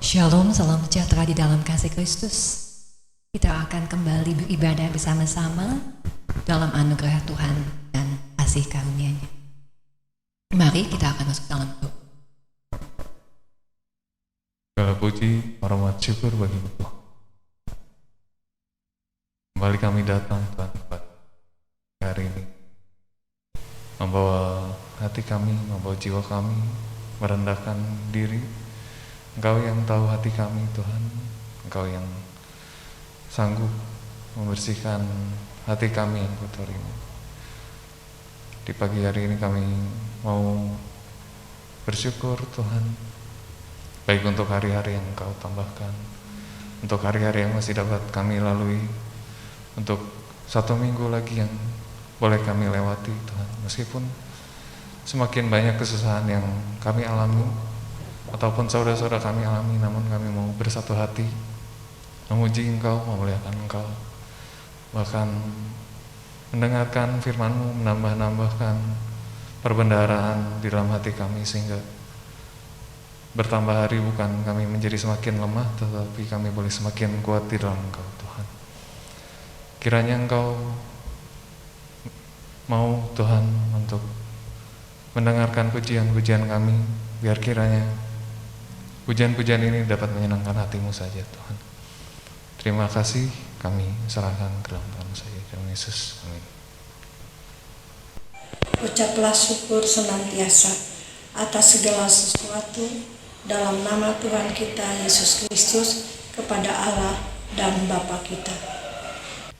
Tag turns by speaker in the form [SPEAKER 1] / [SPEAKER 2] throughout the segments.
[SPEAKER 1] Shalom, salam sejahtera di dalam kasih Kristus. Kita akan kembali beribadah bersama-sama dalam anugerah Tuhan dan kasih karunia-Nya. Mari kita akan masuk dalam doa.
[SPEAKER 2] Segala puji, hormat, syukur bagi Bapa. Kembali kami datang Tuhan pada hari ini, membawa hati kami, membawa jiwa kami, merendahkan diri. Engkau yang tahu hati kami Tuhan, Engkau yang sanggup membersihkan hati kami yang kotor ini. Di pagi hari ini kami mau bersyukur Tuhan, baik untuk hari-hari yang Engkau tambahkan, untuk hari-hari yang masih dapat kami lalui, untuk satu minggu lagi yang boleh kami lewati Tuhan. Meskipun semakin banyak kesusahan yang kami alami ataupun saudara-saudara kami alami, namun kami mau bersatu hati memuji Engkau, memuliakan Engkau, bahkan mendengarkan firman-Mu, menambah-nambahkan perbendaharaan di dalam hati kami, sehingga bertambah hari bukan kami menjadi semakin lemah, tetapi kami boleh semakin kuat di dalam Engkau Tuhan. Kiranya Engkau mau Tuhan untuk mendengarkan pujian-pujian kami, biar kiranya pujian-pujian ini dapat menyenangkan hati-Mu saja Tuhan. Terima kasih, kami serahkan ke dalam tangan saja, dalam Yesus, amin.
[SPEAKER 3] Ucaplah syukur senantiasa atas segala sesuatu dalam nama Tuhan kita Yesus Kristus kepada Allah dan Bapa kita.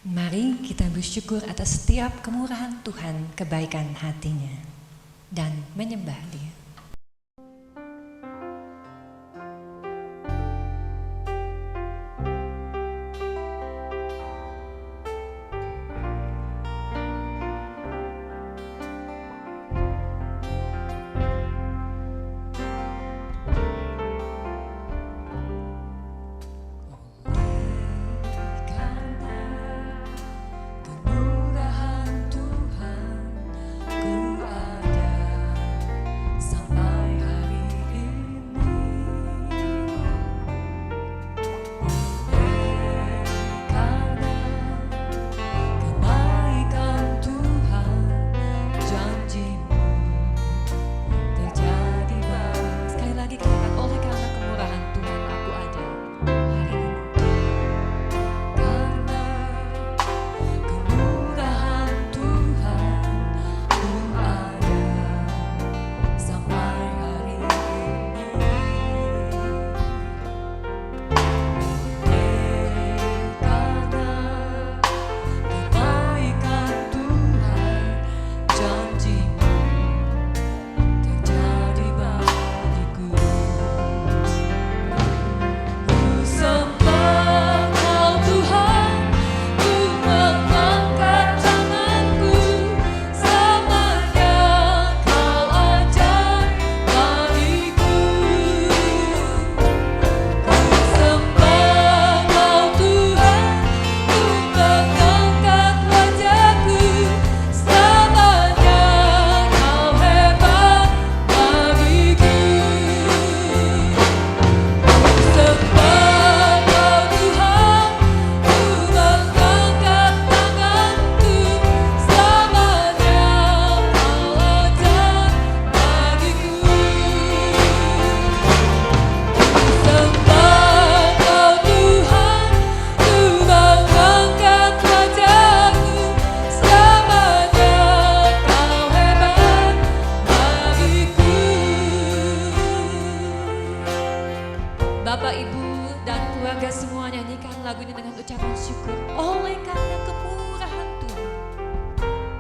[SPEAKER 1] Mari kita bersyukur atas setiap kemurahan Tuhan, kebaikan hati-Nya, dan menyembah Dia.
[SPEAKER 4] Bapak, Ibu, dan keluarga semua nyanyikan lagu ini dengan ucapan syukur oleh karena kemurahan Tuhan.
[SPEAKER 5] Janji terjadi.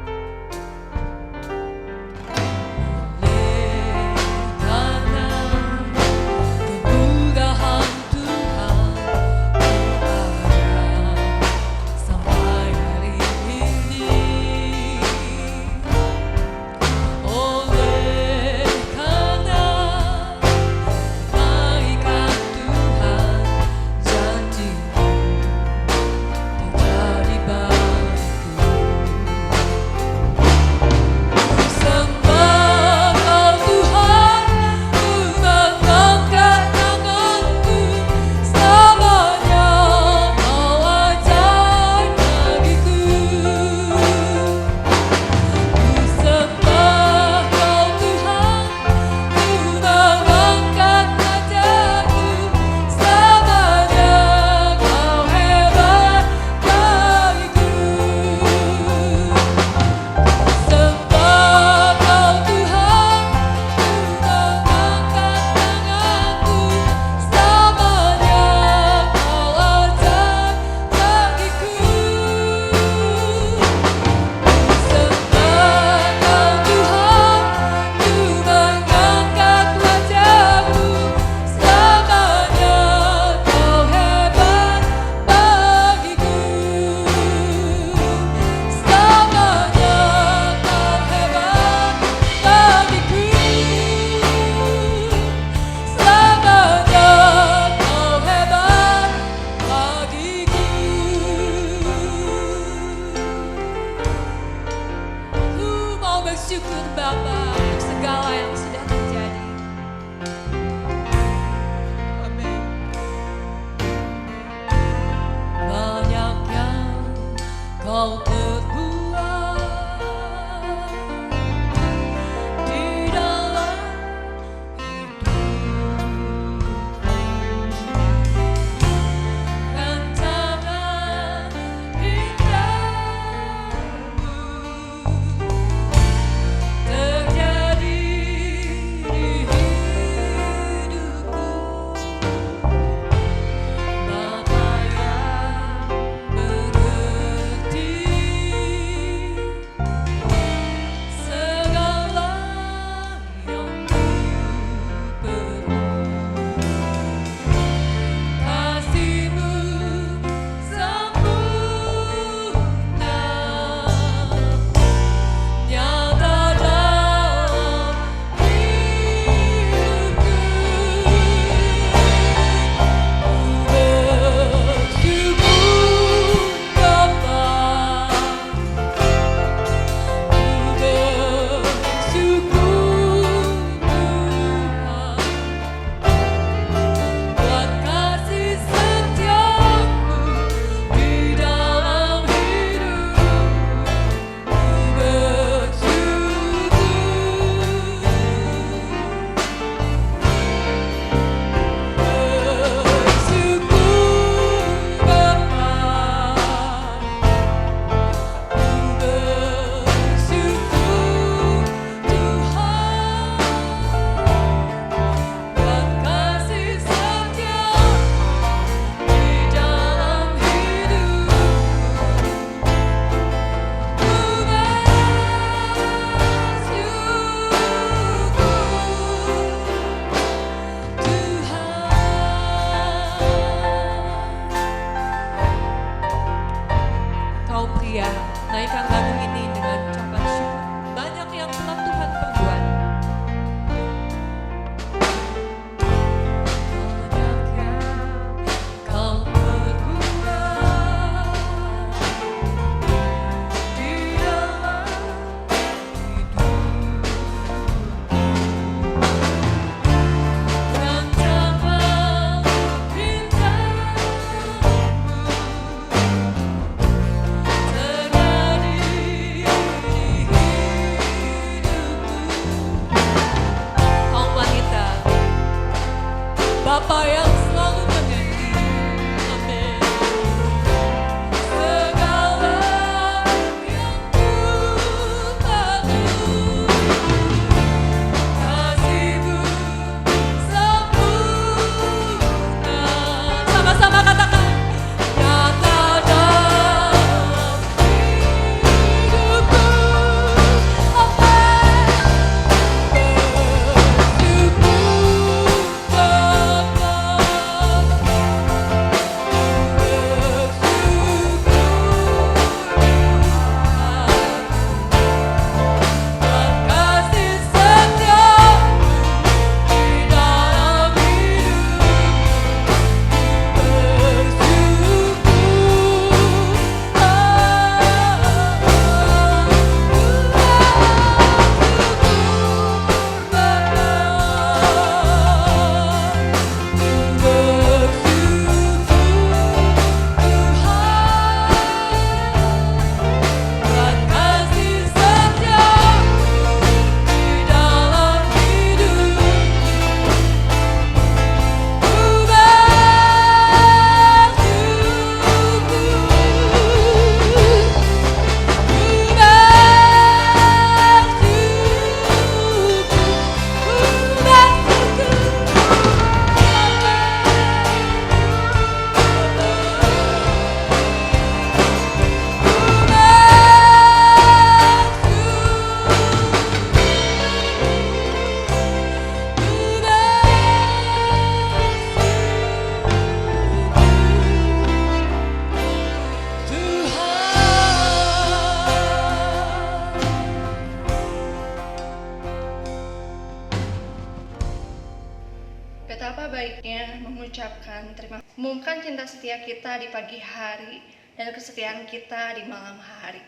[SPEAKER 5] mengucapkan mengumumkan cinta setia kita di pagi hari dan kesetiaan kita di malam hari.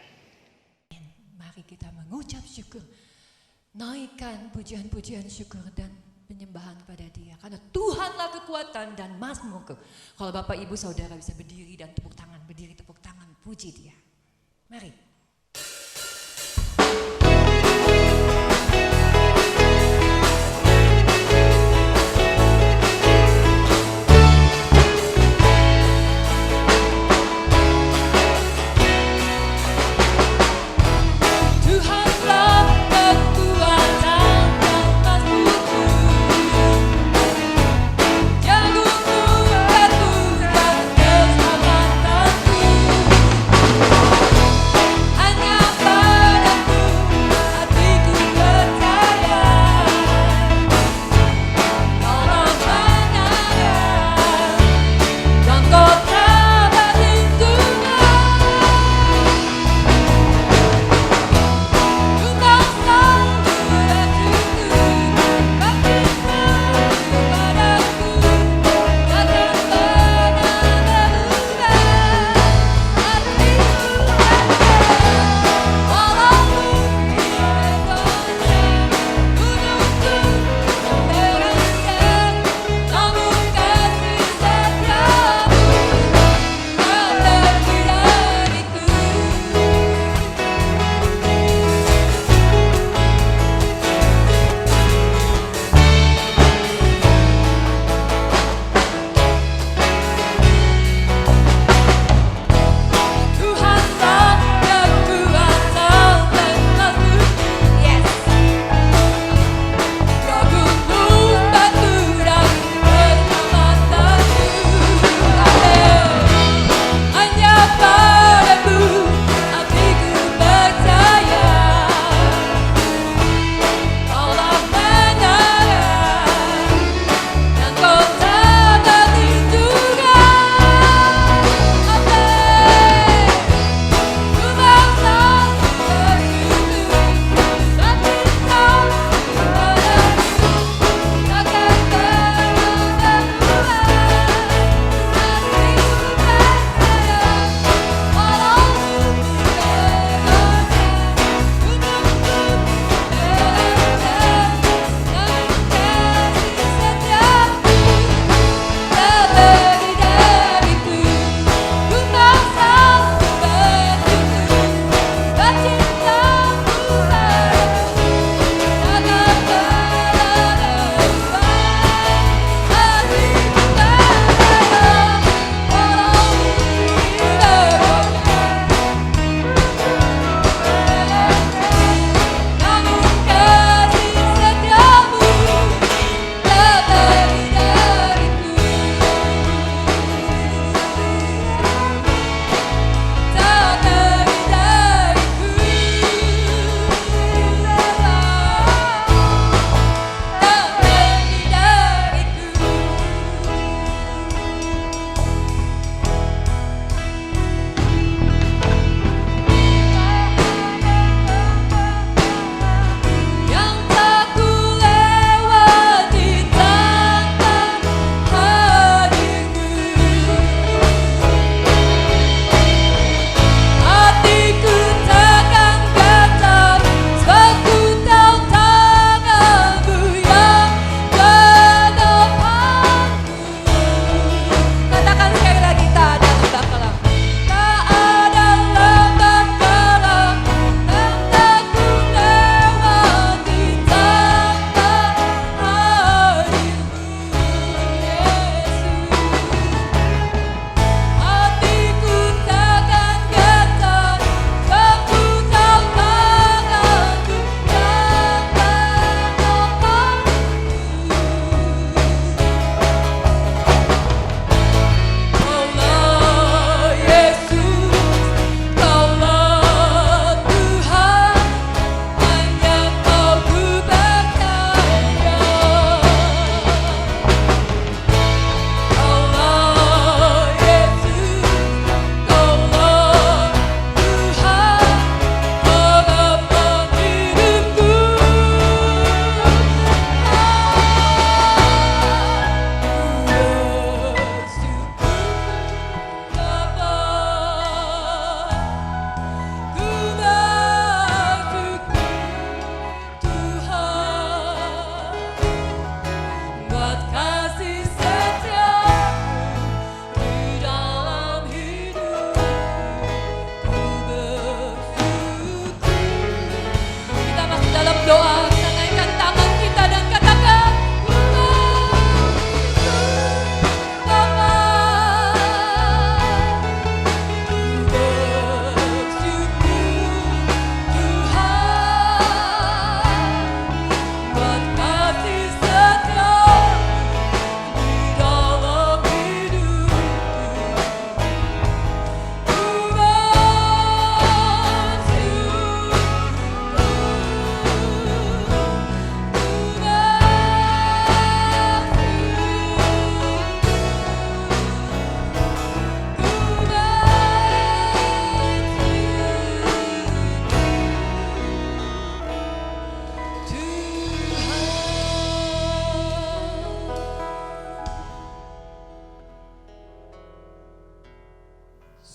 [SPEAKER 1] Mari kita mengucap syukur, naikkan pujian-pujian syukur dan penyembahan kepada Dia, karena Tuhanlah kekuatan dan mazmurku. Kalau Bapak Ibu Saudara bisa berdiri dan tepuk tangan, berdiri tepuk tangan, puji Dia. Mari.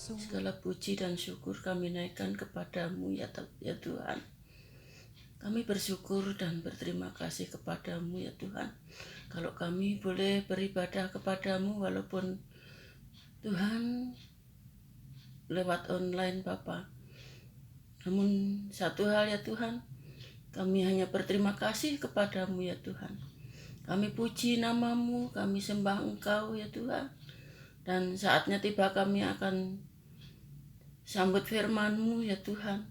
[SPEAKER 6] Segala puji dan syukur kami naikkan kepadamu ya Tuhan. Kami bersyukur dan berterima kasih kepadamu ya Tuhan. Kalau kami boleh beribadah kepadamu walaupun Tuhan lewat online Bapa. Namun satu hal ya Tuhan, kami hanya berterima kasih kepadamu ya Tuhan. Kami puji namamu, kami sembah Engkau ya Tuhan. Dan saatnya tiba kami akan sambut firman-Mu ya Tuhan.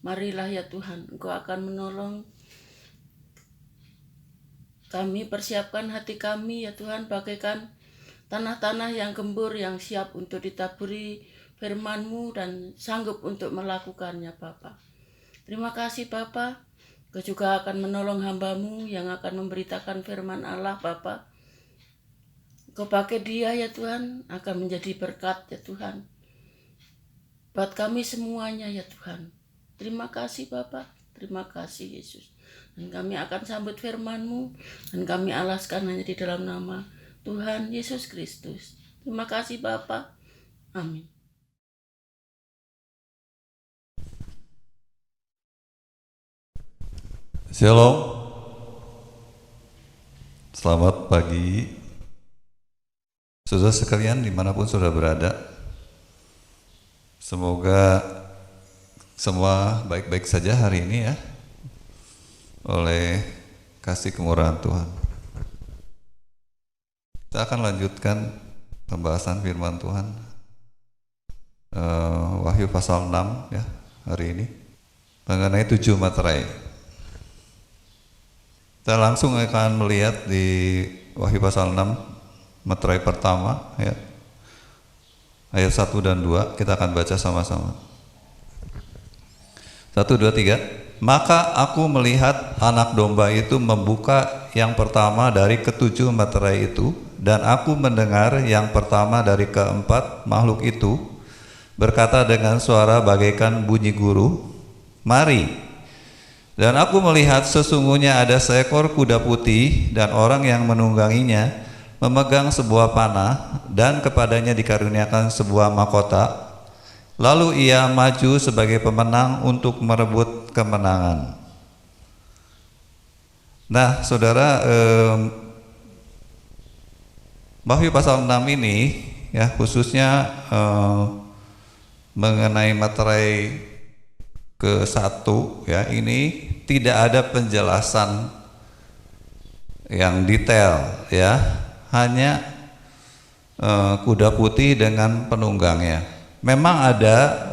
[SPEAKER 6] Marilah ya Tuhan, Engkau akan menolong kami, persiapkan hati kami ya Tuhan, bagaikan tanah-tanah yang gembur yang siap untuk ditaburi firman-Mu dan sanggup untuk melakukannya Bapa. Terima kasih Bapa. Engkau juga akan menolong hamba-Mu yang akan memberitakan firman Allah Bapa. Engkau pakai dia ya Tuhan, akan menjadi berkat ya Tuhan buat kami semuanya ya Tuhan. Terima kasih Bapa, terima kasih Yesus. Dan kami akan sambut firman-Mu dan kami alaskan hanya di dalam nama Tuhan Yesus Kristus. Terima kasih Bapa. Amin.
[SPEAKER 7] Shalom. Selamat pagi. Saudara sekalian dimanapun saudara berada. Semoga semua baik-baik saja hari ini ya, oleh kasih kemurahan Tuhan. Kita akan lanjutkan pembahasan firman Tuhan, Wahyu pasal 6 ya hari ini, mengenai 7 materai. Kita langsung akan melihat di Wahyu pasal 6 materai pertama ya, ayat 1 dan 2, kita akan baca sama-sama. 1, 2, 3. Maka aku melihat anak domba itu membuka yang pertama dari ke-7 materai itu, dan aku mendengar yang pertama dari ke-4 makhluk itu berkata dengan suara bagaikan bunyi guru, "Mari." Dan aku melihat sesungguhnya ada seekor kuda putih dan orang yang menungganginya memegang sebuah panah, dan kepadanya dikaruniakan sebuah mahkota. Lalu ia maju sebagai pemenang untuk merebut kemenangan. Nah, saudara, Wahyu pasal 6 ini ya khususnya mengenai materai ke-1 ya, ini tidak ada penjelasan yang detail ya. Hanya kuda putih dengan penunggangnya. Memang ada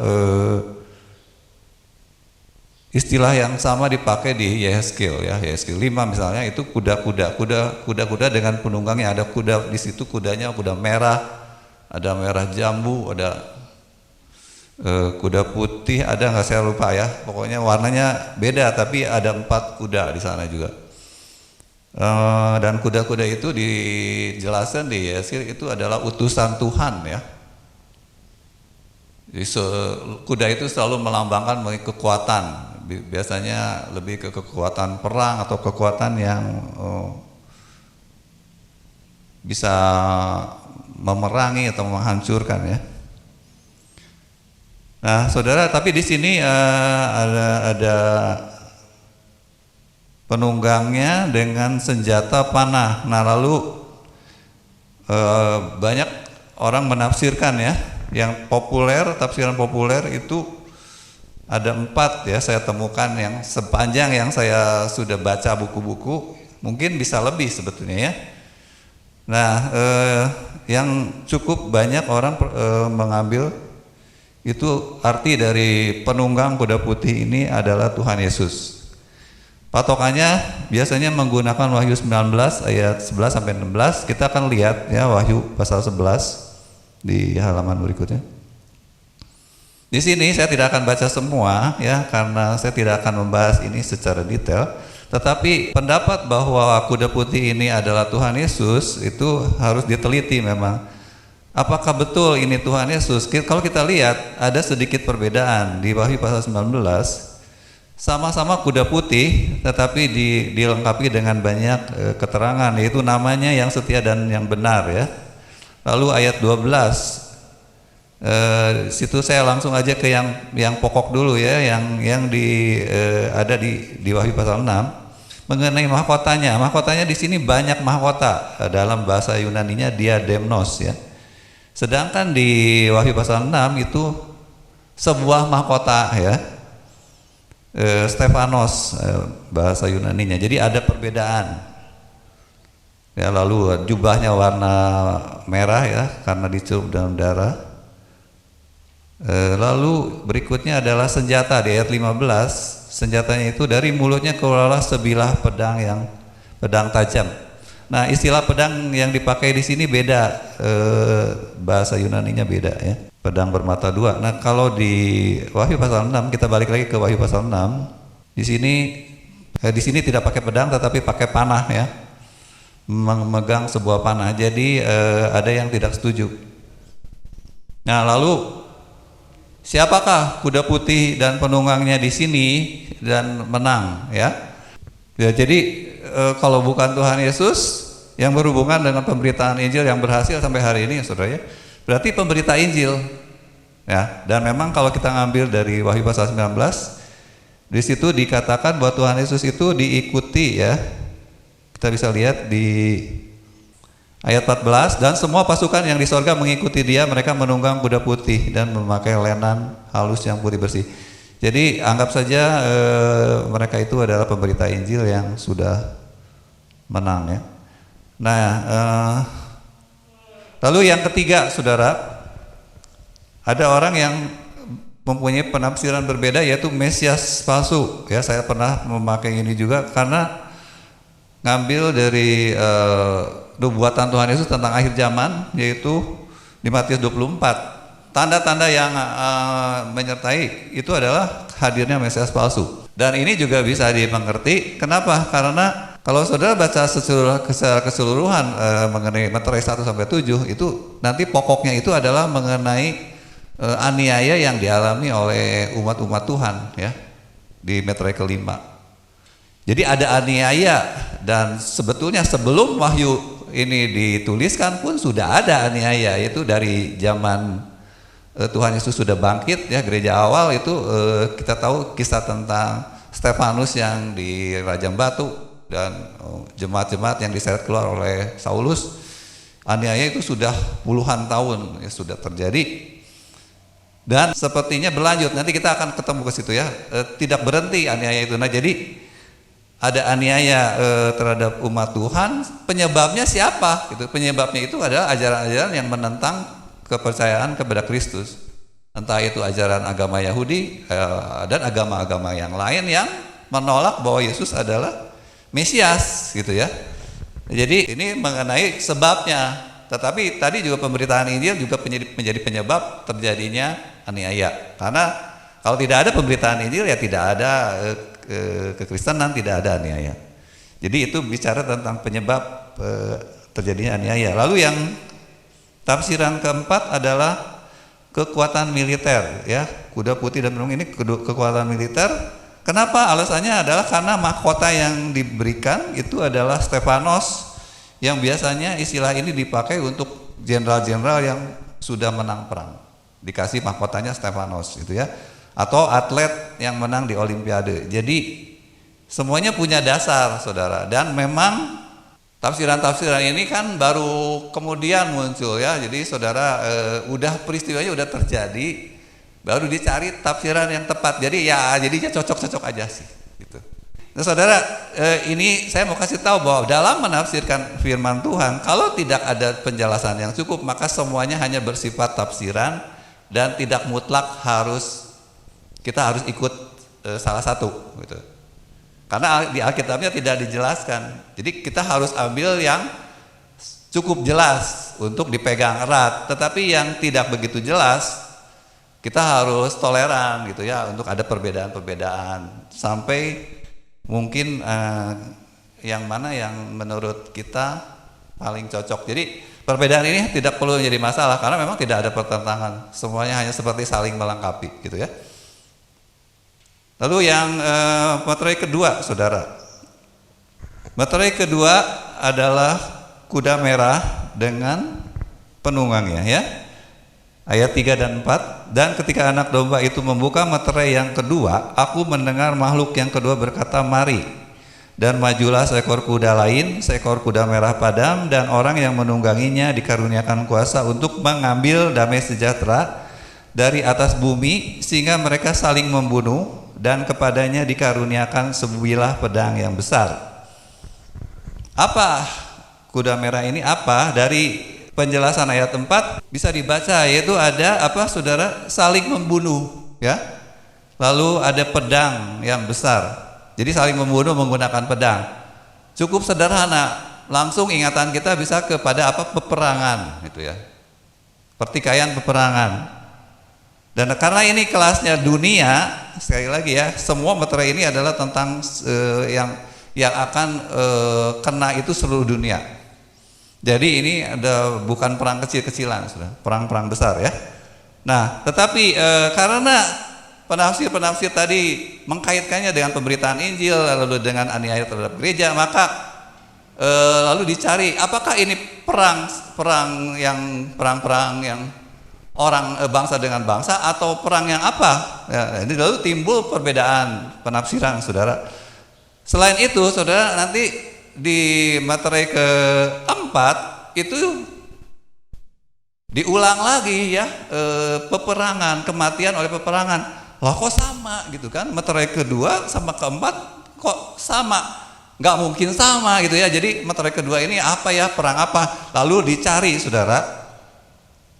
[SPEAKER 7] istilah yang sama dipakai di Yehezkiel ya, Yehezkiel 5 misalnya, itu kuda-kuda dengan penunggangnya. Ada kuda di situ, kudanya kuda merah, ada merah jambu, ada kuda putih, ada nggak saya lupa ya. Pokoknya warnanya beda, tapi ada 4 kuda di sana juga. Dan kuda-kuda itu dijelaskan di Yesir itu adalah utusan Tuhan ya. Jadi kuda itu selalu melambangkan kekuatan, biasanya lebih ke kekuatan perang atau kekuatan yang bisa memerangi atau menghancurkan ya. Nah, saudara, tapi di sini ada penunggangnya dengan senjata panah. Nah, lalu banyak orang menafsirkan ya, yang populer, tafsiran populer itu ada 4 ya, saya temukan yang sepanjang yang saya sudah baca buku-buku, mungkin bisa lebih sebetulnya ya. Nah, yang cukup banyak orang mengambil itu arti dari penunggang kuda putih ini adalah Tuhan Yesus. Patokannya biasanya menggunakan Wahyu 19 ayat 11 sampai 16. Kita akan lihat ya Wahyu pasal 11 di halaman berikutnya. Di sini saya tidak akan baca semua ya, karena saya tidak akan membahas ini secara detail. Tetapi pendapat bahwa kuda putih ini adalah Tuhan Yesus itu harus diteliti memang. Apakah betul ini Tuhan Yesus? Kalau kita lihat ada sedikit perbedaan di Wahyu pasal 19. Sama-sama kuda putih, tetapi dilengkapi dengan banyak keterangan, yaitu namanya yang setia dan yang benar ya. Lalu ayat 12 Situ saya langsung aja ke yang pokok dulu ya, yang ada di Wahyu pasal 6 mengenai mahkotanya. Mahkotanya di sini banyak mahkota, dalam bahasa Yunaninya diademnos ya. Sedangkan di Wahyu pasal 6 itu sebuah mahkota ya, Stefanos bahasa Yunaninya. Jadi ada perbedaan. Ya, lalu jubahnya warna merah ya karena dicelup dalam darah. Lalu berikutnya adalah senjata di ayat 15. Senjatanya itu dari mulutnya keluarlah sebilah pedang tajam. Nah, istilah pedang yang dipakai di sini beda, bahasa Yunaninya beda ya. Pedang bermata dua. Nah, kalau di Wahyu pasal 6, kita balik lagi ke Wahyu pasal 6. Di sini tidak pakai pedang tetapi pakai panah ya. Memegang sebuah panah. Jadi ada yang tidak setuju. Nah, lalu siapakah kuda putih dan penunggangnya di sini dan menang ya? Ya, jadi kalau bukan Tuhan Yesus yang berhubungan dengan pemberitaan Injil yang berhasil sampai hari ini ya saudara ya, berarti pemberita Injil ya. Dan memang kalau kita ngambil dari Wahyu pasal 19, di situ dikatakan bahwa Tuhan Yesus itu diikuti ya. Kita bisa lihat di ayat 14, dan semua pasukan yang di sorga mengikuti dia, mereka menunggang kuda putih dan memakai lenan halus yang putih bersih. Jadi anggap saja mereka itu adalah pemberita Injil yang sudah menang ya. Nah, lalu yang ketiga saudara, ada orang yang mempunyai penafsiran berbeda yaitu Mesias palsu ya. Saya pernah memakai ini juga karena ngambil dari nubuatan Tuhan Yesus tentang akhir zaman, yaitu di Matius 24. Tanda-tanda yang menyertai itu adalah hadirnya Mesias palsu. Dan ini juga bisa dimengerti. Kenapa? Karena kalau saudara baca secara keseluruhan mengenai Meterai 1 sampai 7, itu nanti pokoknya itu adalah mengenai aniaya yang dialami oleh umat-umat Tuhan ya di Meterai kelima. Jadi ada aniaya, dan sebetulnya sebelum wahyu ini dituliskan pun sudah ada aniaya, yaitu dari zaman Tuhan Yesus sudah bangkit ya, gereja awal itu kita tahu kisah tentang Stefanus yang dirajam batu dan jemaat-jemaat yang diseret keluar oleh Saulus. Aniaya itu sudah puluhan tahun ya sudah terjadi. Dan sepertinya berlanjut, nanti kita akan ketemu ke situ ya, tidak berhenti aniaya itu. Nah, jadi ada aniaya terhadap umat Tuhan, penyebabnya siapa? Gitu. Penyebabnya itu adalah ajaran-ajaran yang menentang kepercayaan kepada Kristus. Entah itu ajaran agama Yahudi dan agama-agama yang lain yang menolak bahwa Yesus adalah Mesias gitu ya. Jadi ini mengenai sebabnya. Tetapi tadi juga pemberitaan Injil juga menjadi penyebab terjadinya aniaya. Karena kalau tidak ada pemberitaan Injil ya tidak ada kekristenan, tidak ada aniaya. Jadi itu bicara tentang penyebab terjadinya aniaya. Lalu yang tafsiran keempat adalah kekuatan militer ya. Kuda putih dan menunggang ini kekuatan militer. Kenapa? Alasannya adalah karena mahkota yang diberikan itu adalah Stefanos, yang biasanya istilah ini dipakai untuk jenderal-jenderal yang sudah menang perang. Dikasih mahkotanya Stefanos gitu ya. Atau atlet yang menang di Olimpiade. Jadi semuanya punya dasar saudara, dan memang tafsiran-tafsiran ini kan baru kemudian muncul ya. Jadi saudara udah peristiwanya udah terjadi, baru dicari tafsiran yang tepat. Jadi ya jadinya cocok-cocok aja sih gitu. Nah saudara, ini saya mau kasih tahu bahwa dalam menafsirkan firman Tuhan, kalau tidak ada penjelasan yang cukup, maka semuanya hanya bersifat tafsiran dan tidak mutlak kita harus ikut salah satu gitu. Karena di Alkitabnya tidak dijelaskan. Jadi kita harus ambil yang cukup jelas untuk dipegang erat. Tetapi yang tidak begitu jelas, kita harus toleran gitu ya, untuk ada perbedaan-perbedaan. Sampai mungkin yang mana yang menurut kita paling cocok. Jadi perbedaan ini tidak perlu menjadi masalah karena memang tidak ada pertentangan. Semuanya hanya seperti saling melengkapi gitu ya. Lalu yang materai kedua saudara, materai kedua adalah kuda merah dengan penunggangnya ya. Ayat 3 dan 4, dan ketika anak domba itu membuka meterai yang kedua, aku mendengar makhluk yang kedua berkata, mari. Dan majulah seekor kuda lain, seekor kuda merah padam, dan orang yang menungganginya dikaruniakan kuasa untuk mengambil damai sejahtera dari atas bumi, sehingga mereka saling membunuh, dan kepadanya dikaruniakan sebilah pedang yang besar. Apa kuda merah ini? Apa? Dari penjelasan ayat 4 bisa dibaca, yaitu ada apa saudara, saling membunuh ya. Lalu ada pedang yang besar. Jadi saling membunuh menggunakan pedang. Cukup sederhana, langsung ingatan kita bisa kepada apa, peperangan gitu ya. Pertikaian peperangan. Dan karena ini kelasnya dunia, sekali lagi ya, semua meterai ini adalah tentang yang akan kena itu seluruh dunia. Jadi ini ada bukan perang kecil-kecilan, sudah perang-perang besar ya. Nah, tetapi karena penafsir-penafsir tadi mengkaitkannya dengan pemberitaan Injil, lalu dengan aniaya terhadap gereja, maka lalu dicari apakah ini perang yang orang bangsa dengan bangsa atau perang yang apa? Ya, jadi lalu timbul perbedaan penafsiran, saudara. Selain itu, saudara, nanti di materai keempat itu diulang lagi ya, peperangan, kematian oleh peperangan. Lah kok sama gitu kan? Materai kedua sama keempat kok sama? Nggak mungkin sama gitu ya. Jadi materai kedua ini apa ya, perang apa? Lalu dicari, saudara.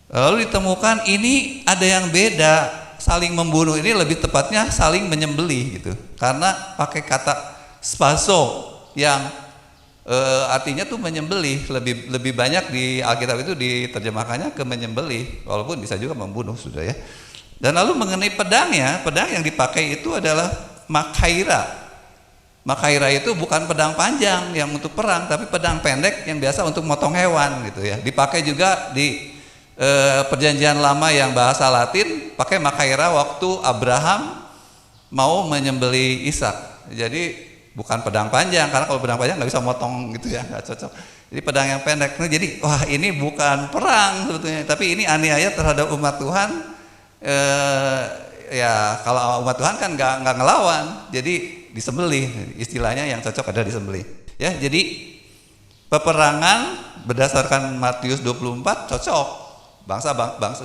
[SPEAKER 7] Lalu ditemukan ini ada yang beda. Saling membunuh ini lebih tepatnya saling menyembelih gitu. Karena pakai kata spaso yang artinya tuh menyembelih, lebih banyak di Alkitab itu diterjemahkannya ke menyembelih, walaupun bisa juga membunuh, sudah ya. Dan lalu mengenai pedangnya, pedang yang dipakai itu adalah makaira. Makaira itu bukan pedang panjang yang untuk perang, tapi pedang pendek yang biasa untuk motong hewan gitu ya. Dipakai juga di perjanjian lama yang bahasa Latin, pakai makaira waktu Abraham mau menyembelih Ishak. Jadi bukan pedang panjang, karena kalau pedang panjang nggak bisa motong gitu ya, nggak cocok. Jadi pedang yang pendek. Nah, jadi wah ini bukan perang sebetulnya, tapi ini aniaya terhadap umat Tuhan. Ya kalau umat Tuhan kan nggak ngelawan, jadi disembelih. Istilahnya yang cocok ada disembelih. Ya, jadi peperangan berdasarkan Matius 24 cocok, bangsa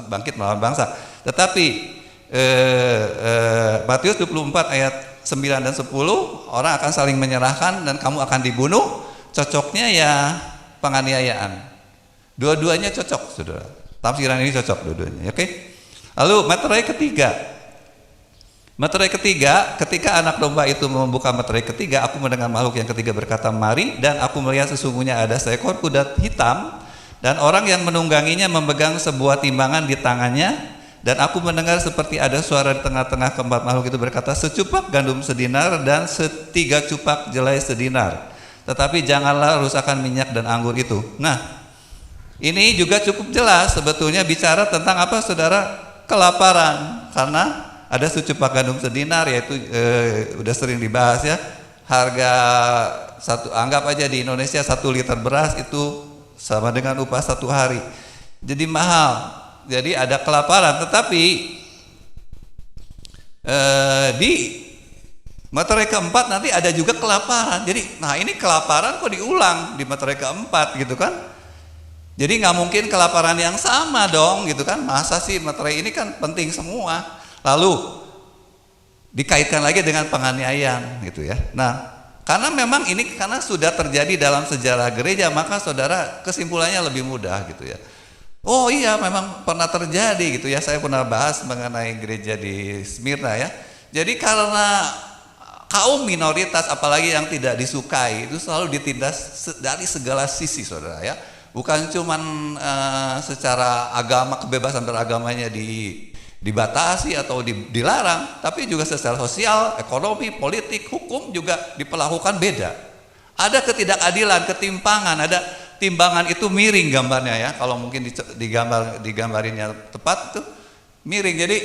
[SPEAKER 7] bangkit melawan bangsa. Tetapi Matius 24 ayat 9 dan 10, orang akan saling menyerahkan dan kamu akan dibunuh. Cocoknya ya penganiayaan. Dua-duanya cocok, saudara. Tafsiran ini cocok dua-duanya, oke? Lalu materai ketiga. Materai ketiga, ketika anak domba itu membuka materai ketiga, aku mendengar makhluk yang ketiga berkata, mari, dan aku melihat sesungguhnya ada seekor kuda hitam, dan orang yang menungganginya memegang sebuah timbangan di tangannya. Dan aku mendengar seperti ada suara di tengah-tengah keempat makhluk itu berkata, secupak gandum sedinar dan setiga cupak jelai sedinar. Tetapi janganlah rusakkan minyak dan anggur itu. Nah, ini juga cukup jelas sebetulnya bicara tentang apa, saudara? Kelaparan. Karena ada secupak gandum sedinar, yaitu udah sering dibahas ya. Harga anggap aja di Indonesia 1 liter beras itu sama dengan upah 1 hari. Jadi mahal. Jadi ada kelaparan, tetapi di materai keempat nanti ada juga kelaparan. Jadi, nah ini kelaparan kok diulang di materai keempat gitu kan? Jadi nggak mungkin kelaparan yang sama dong gitu kan? Masa sih materai ini kan penting semua. Lalu dikaitkan lagi dengan penganiayaan gitu ya. Nah, karena memang ini karena sudah terjadi dalam sejarah gereja, maka saudara kesimpulannya lebih mudah gitu ya. Oh iya, memang pernah terjadi gitu ya. Saya pernah bahas mengenai gereja di Smyrna ya. Jadi karena kaum minoritas apalagi yang tidak disukai itu selalu ditindas dari segala sisi, saudara ya. Bukan cuman secara agama, kebebasan beragamanya dibatasi atau dilarang, tapi juga secara sosial, ekonomi, politik, hukum juga diperlakukan beda. Ada ketidakadilan, ketimpangan, ada timbangan itu miring gambarnya ya, kalau mungkin digambarinnya tepat itu miring. Jadi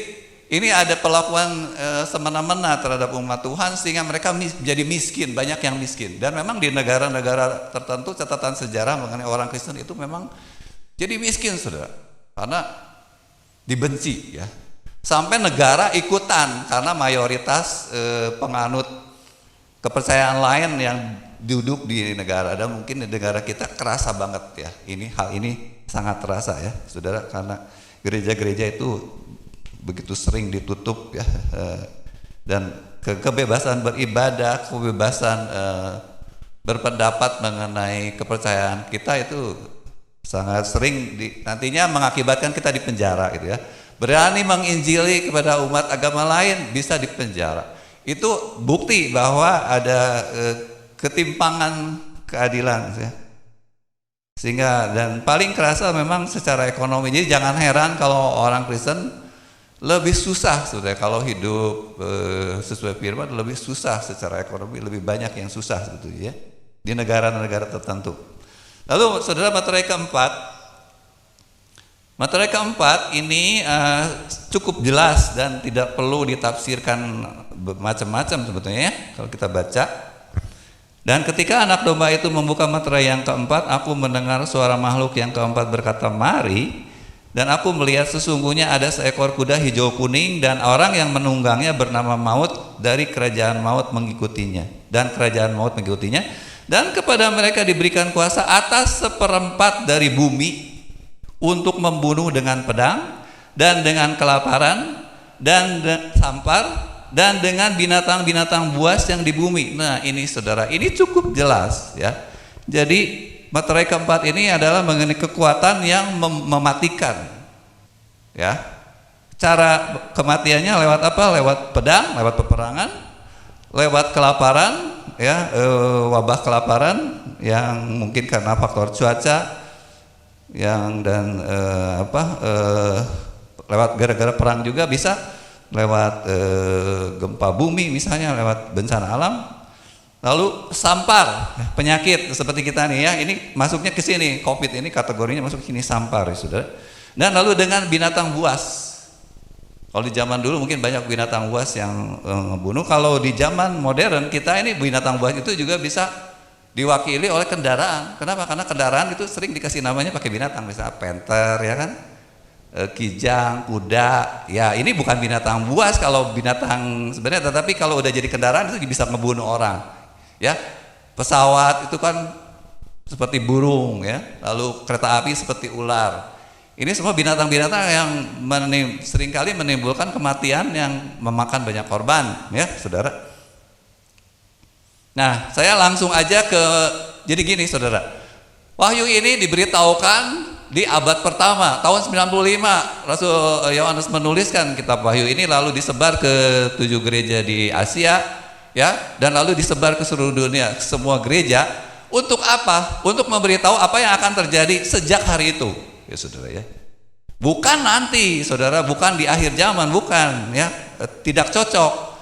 [SPEAKER 7] ini ada perlakuan semena-mena terhadap umat Tuhan sehingga mereka jadi miskin, banyak yang miskin. Dan memang di negara-negara tertentu catatan sejarah mengenai orang Kristen itu memang jadi miskin, saudara. Karena dibenci ya. Sampai negara ikutan karena mayoritas penganut kepercayaan lain yang duduk di negara, dan mungkin di negara kita kerasa banget ya. Hal ini sangat terasa ya, saudara, karena gereja-gereja itu begitu sering ditutup ya, dan kebebasan beribadah, kebebasan berpendapat mengenai kepercayaan kita itu sangat sering nantinya mengakibatkan kita dipenjara gitu ya. Berani menginjili kepada umat agama lain bisa dipenjara. Itu bukti bahwa ada ketimpangan keadilan ya. Sehingga, dan paling kerasa memang secara ekonomi. Jadi jangan heran kalau orang Kristen lebih susah sudah kalau hidup sesuai firman, lebih susah secara ekonomi, lebih banyak yang susah sebetulnya ya, di negara-negara tertentu. Lalu saudara, materai keempat ini cukup jelas dan tidak perlu ditafsirkan macam-macam sebetulnya ya, kalau kita baca. Dan ketika anak domba itu membuka materai yang keempat, aku mendengar suara makhluk yang keempat berkata, "Mari." Dan aku melihat sesungguhnya ada seekor kuda hijau kuning, dan orang yang menunggangnya bernama Maut, dari kerajaan maut mengikutinya. Dan kerajaan maut mengikutinya. Dan kepada mereka diberikan kuasa atas 1/4 dari bumi untuk membunuh dengan pedang, dan dengan kelaparan, dan sampar, dan dengan binatang-binatang buas yang di bumi. Nah ini saudara, ini cukup jelas ya. Jadi materai keempat ini adalah mengenai kekuatan yang mematikan ya. Cara kematiannya lewat apa? Lewat pedang, lewat peperangan, lewat kelaparan ya, wabah kelaparan yang mungkin karena faktor cuaca yang, dan lewat gara-gara perang juga bisa, lewat gempa bumi misalnya, lewat bencana alam. Lalu sampar, penyakit seperti kita nih ya, ini masuknya ke sini, COVID ini kategorinya masuk sini, sampar ya saudara. Dan lalu dengan binatang buas. Kalau di zaman dulu mungkin banyak binatang buas yang ngebunuh. Kalau di zaman modern kita ini binatang buas itu juga bisa diwakili oleh kendaraan. Kenapa? Karena kendaraan itu sering dikasih namanya pakai binatang, misalnya panther ya kan, kijang, kuda. Ya ini bukan binatang buas kalau binatang sebenarnya, tetapi kalau udah jadi kendaraan itu bisa ngebunuh orang. Ya, pesawat itu kan seperti burung ya, lalu kereta api seperti ular. Ini semua binatang-binatang yang seringkali menimbulkan kematian yang memakan banyak korban ya saudara. Nah saya langsung aja jadi gini saudara, wahyu ini diberitahukan di abad pertama tahun 95. Rasul Yohanes menuliskan kitab wahyu ini, lalu disebar ke 7 gereja di Asia ya, dan lalu disebar ke seluruh dunia, ke semua gereja. Untuk apa? Untuk memberitahu apa yang akan terjadi sejak hari itu ya saudara ya. Bukan nanti saudara, bukan di akhir zaman, bukan ya, tidak cocok.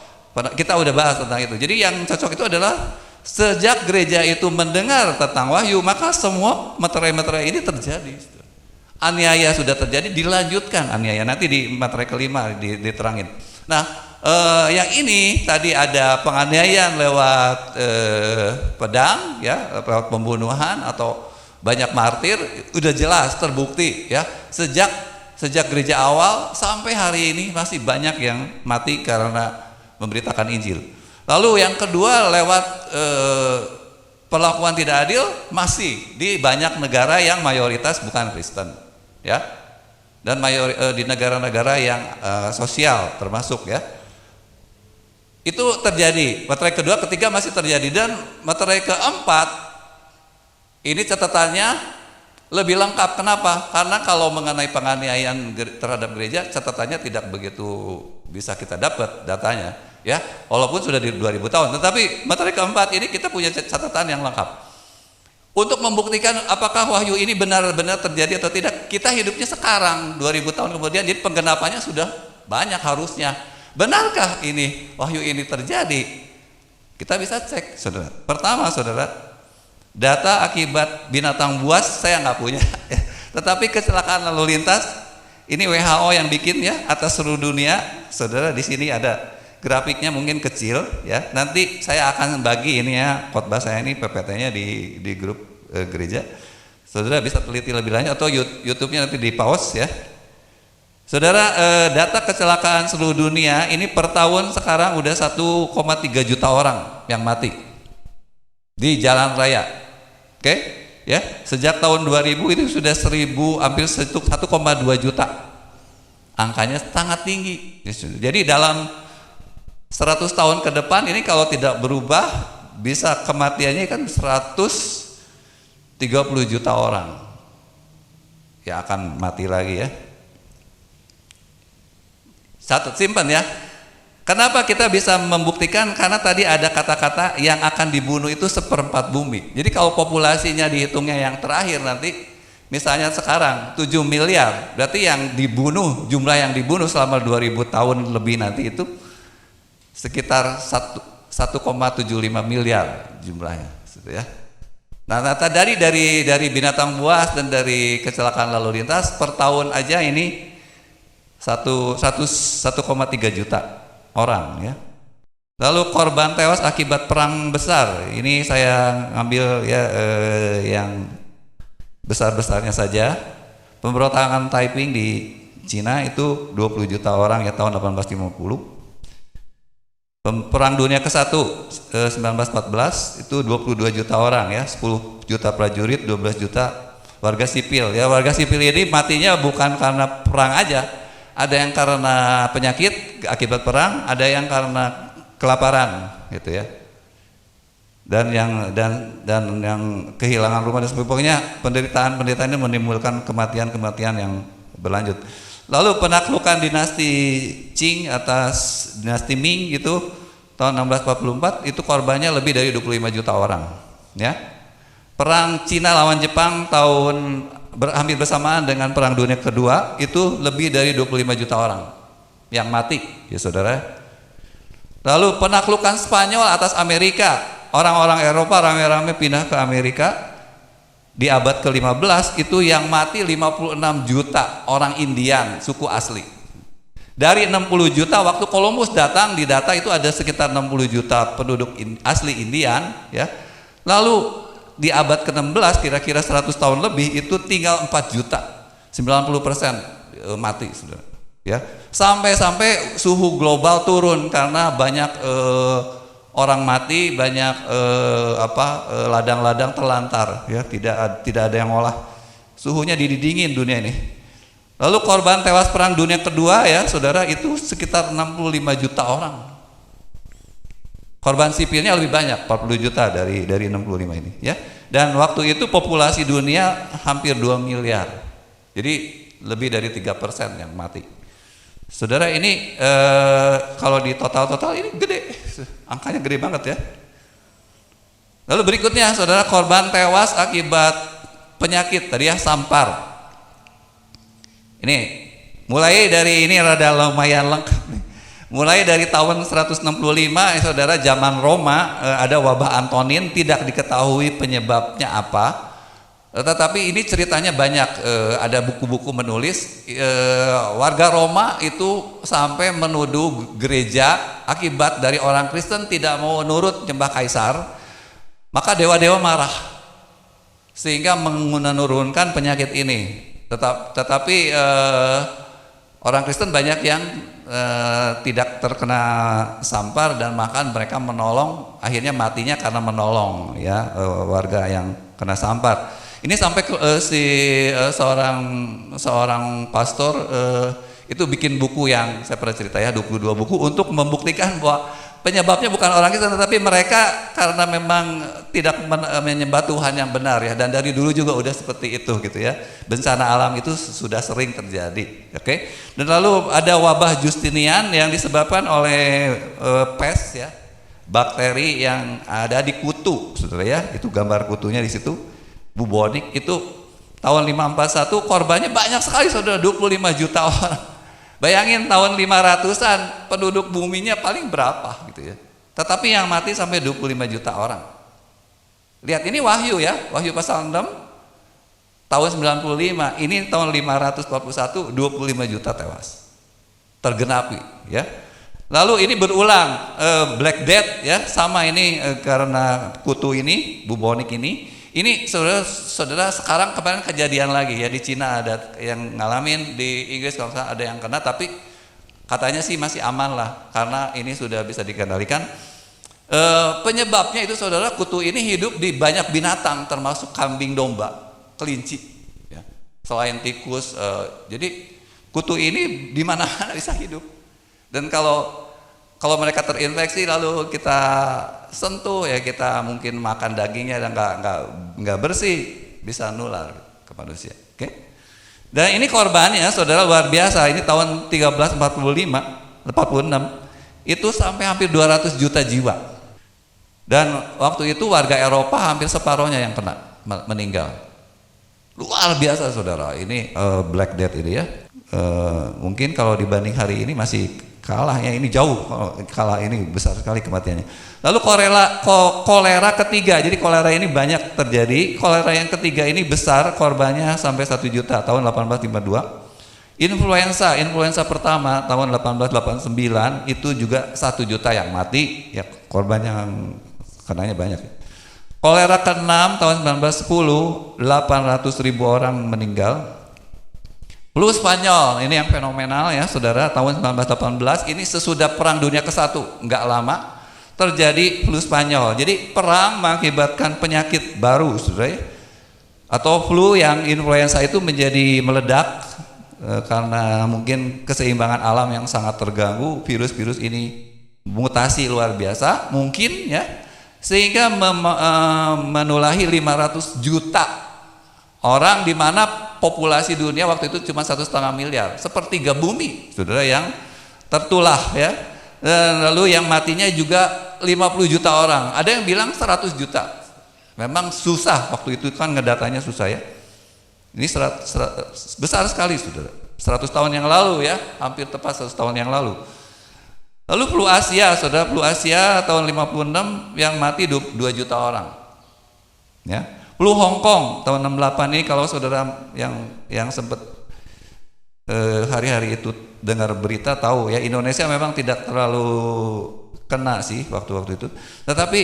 [SPEAKER 7] Kita udah bahas tentang itu. Jadi yang cocok itu adalah sejak gereja itu mendengar tentang wahyu, maka semua materai-materai ini terjadi. Aniaya sudah terjadi, dilanjutkan aniaya. Nanti di materai kelima diterangin. Nah yang ini tadi ada penganiayaan lewat pedang ya, lewat pembunuhan atau banyak martir, udah jelas terbukti ya, sejak gereja awal sampai hari ini masih banyak yang mati karena memberitakan Injil. Lalu yang kedua lewat perlakuan tidak adil, masih di banyak negara yang mayoritas bukan Kristen ya, dan di negara-negara yang sosial termasuk ya, itu terjadi. Materai kedua, ketiga masih terjadi, dan materai keempat ini catatannya lebih lengkap. Kenapa? Karena kalau mengenai penganiayaan terhadap gereja, catatannya tidak begitu bisa kita dapat datanya ya, walaupun sudah di 2000 tahun. Tetapi materai keempat ini kita punya catatan yang lengkap untuk membuktikan apakah wahyu ini benar-benar terjadi atau tidak. Kita hidupnya sekarang 2000 tahun kemudian, jadi penggenapannya sudah banyak harusnya. Benarkah ini wahyu ini terjadi? Kita bisa cek saudara. Pertama saudara, data akibat binatang buas saya nggak punya ya. Tetapi kecelakaan lalu lintas ini WHO yang bikin ya, atas seluruh dunia. Saudara di sini ada grafiknya, mungkin kecil ya. Nanti saya akan bagi ini ya, khotbah saya ini PPT-nya di grup gereja. Saudara bisa teliti lebih lanjut, atau YouTube-nya nanti di pause ya. Saudara, data kecelakaan seluruh dunia ini per tahun sekarang udah 1,3 juta orang yang mati di jalan raya. Oke? Ya, sejak tahun 2000 itu sudah hampir 1,2 juta. Angkanya sangat tinggi. Jadi dalam 100 tahun ke depan ini kalau tidak berubah bisa kematiannya kan 130 juta orang ya akan mati lagi ya. Satu simpan ya. Kenapa kita bisa membuktikan? Karena tadi ada kata-kata yang akan dibunuh itu 1/4 bumi. Jadi kalau populasinya dihitungnya yang terakhir nanti, misalnya sekarang 7 miliar, berarti yang dibunuh, jumlah yang dibunuh selama 2000 tahun lebih nanti itu sekitar 1,75 miliar jumlahnya, gitu ya. Nah, dari binatang buas dan dari kecelakaan lalu lintas per tahun aja ini 1,3 juta orang ya. Lalu korban tewas akibat perang besar. Ini saya ngambil ya yang besar-besarnya saja. Pemberontakan Taiping di Cina itu 20 juta orang ya tahun 1850. Perang Dunia ke-1 1914 itu 22 juta orang ya, 10 juta prajurit, 12 juta warga sipil. Ya, warga sipil ini matinya bukan karena perang aja. Ada yang karena penyakit akibat perang, ada yang karena kelaparan gitu ya. Dan yang kehilangan rumah dan sebagainya. Pokoknya penderitaan ini menimbulkan kematian yang berlanjut. Lalu penaklukan dinasti Qing atas dinasti Ming gitu tahun 1644 itu korbannya lebih dari 25 juta orang ya. Perang Cina lawan Jepang hampir bersamaan dengan perang dunia kedua itu lebih dari 25 juta orang yang mati ya saudara. Lalu penaklukan Spanyol atas Amerika, orang-orang Eropa rame-rame pindah ke Amerika di abad ke-15 itu yang mati 56 juta orang Indian suku asli. Dari 60 juta waktu Columbus datang di data itu ada sekitar 60 juta penduduk asli Indian ya. Lalu di abad ke-16 kira-kira 100 tahun lebih itu tinggal 4 juta, 90% mati saudara ya. Sampai suhu global turun karena banyak orang mati, banyak ladang-ladang terlantar ya, tidak ada yang ngolah. Suhunya dingin dunia ini. Lalu korban tewas perang dunia kedua ya saudara itu sekitar 65 juta orang. Korban sipilnya lebih banyak, 40 juta dari 65 ini ya. Dan waktu itu populasi dunia hampir 2 miliar. Jadi lebih dari 3% yang mati. Saudara ini kalau di total ini gede. Angkanya gede banget ya. Lalu berikutnya saudara, korban tewas akibat penyakit tadi ya, sampar. Ini mulai dari ini rada lumayan lengkap nih. Mulai dari tahun 165 saudara, zaman Roma ada wabah Antonin, tidak diketahui penyebabnya apa. Tetapi ini ceritanya banyak, ada buku-buku menulis warga Roma itu sampai menuduh gereja akibat dari orang Kristen tidak mau nurut nyembah kaisar, maka dewa-dewa marah sehingga menurunkan penyakit ini. Tetapi orang Kristen banyak yang tidak terkena sampar dan bahkan mereka menolong, akhirnya matinya karena menolong ya warga yang kena sampar. Ini sampai seorang pastor itu bikin buku yang saya pernah cerita ya, 22 buku untuk membuktikan bahwa penyebabnya bukan orang Kristen, tetapi mereka karena memang tidak menyembah Tuhan yang benar ya, dan dari dulu juga udah seperti itu gitu ya. Bencana alam itu sudah sering terjadi, oke? Dan lalu ada wabah Justinian yang disebabkan oleh pes ya, bakteri yang ada di kutu, saudara ya. Itu gambar kutunya di situ. Bubonik itu tahun 541 korbannya banyak sekali saudara, 25 juta orang. Bayangin tahun 500-an penduduk buminya paling berapa gitu ya. Tetapi yang mati sampai 25 juta orang. Lihat ini Wahyu ya, Wahyu pasal 6 tahun 95, ini tahun 541 25 juta tewas. Tergenapi ya. Lalu ini berulang Black Death ya, sama ini karena kutu ini, bubonik ini Ini saudara sekarang kemarin kejadian lagi ya, di Cina ada yang ngalamin, di Inggris kalau nggak salah ada yang kena, tapi katanya sih masih aman lah karena ini sudah bisa dikendalikan. Penyebabnya itu saudara, kutu ini hidup di banyak binatang termasuk kambing domba, kelinci ya. Selain tikus, jadi kutu ini di mana-mana bisa hidup. Dan kalau mereka terinfeksi lalu kita sentuh ya, kita mungkin makan dagingnya dan nggak bersih, bisa nular ke manusia. Oke? Dan ini korbannya saudara luar biasa. Ini tahun 46 itu sampai hampir 200 juta jiwa. Dan waktu itu warga Eropa hampir separuhnya yang kena meninggal. Luar biasa saudara. Ini Black Death ini ya. Mungkin kalau dibanding hari ini masih kalahnya, ini jauh kalah, ini besar sekali kematiannya. Lalu kolera ketiga, jadi kolera ini banyak terjadi. Kolera yang ketiga ini besar, korbannya sampai 1 juta tahun 1852. Influenza pertama tahun 1889 itu juga 1 juta yang mati, ya korbannya kenanya banyak. Kolera ke-6 tahun 1910 800.000 orang meninggal. Flu Spanyol, ini yang fenomenal ya saudara, tahun 1918, ini sesudah Perang Dunia ke-1, enggak lama terjadi flu Spanyol. Jadi perang mengakibatkan penyakit baru saudara ya. Atau flu yang influenza itu menjadi meledak karena mungkin keseimbangan alam yang sangat terganggu, virus-virus ini mutasi luar biasa mungkin ya, sehingga menulahi 500 juta orang, di mana populasi dunia waktu itu cuma 1,5 miliar, sepertiga bumi, saudara, yang tertular ya. Dan lalu yang matinya juga 50 juta orang. Ada yang bilang 100 juta. Memang susah waktu itu kan, ngedatanya susah ya. Ini besar sekali saudara. 100 tahun yang lalu ya, hampir tepat 100 tahun yang lalu. Lalu flu Asia, saudara, flu Asia tahun 56 yang mati 2 juta orang. Ya. Flu Hong Kong tahun 68 ini, kalau saudara yang sempat hari-hari itu dengar berita tahu ya, Indonesia memang tidak terlalu kena sih waktu itu. Tetapi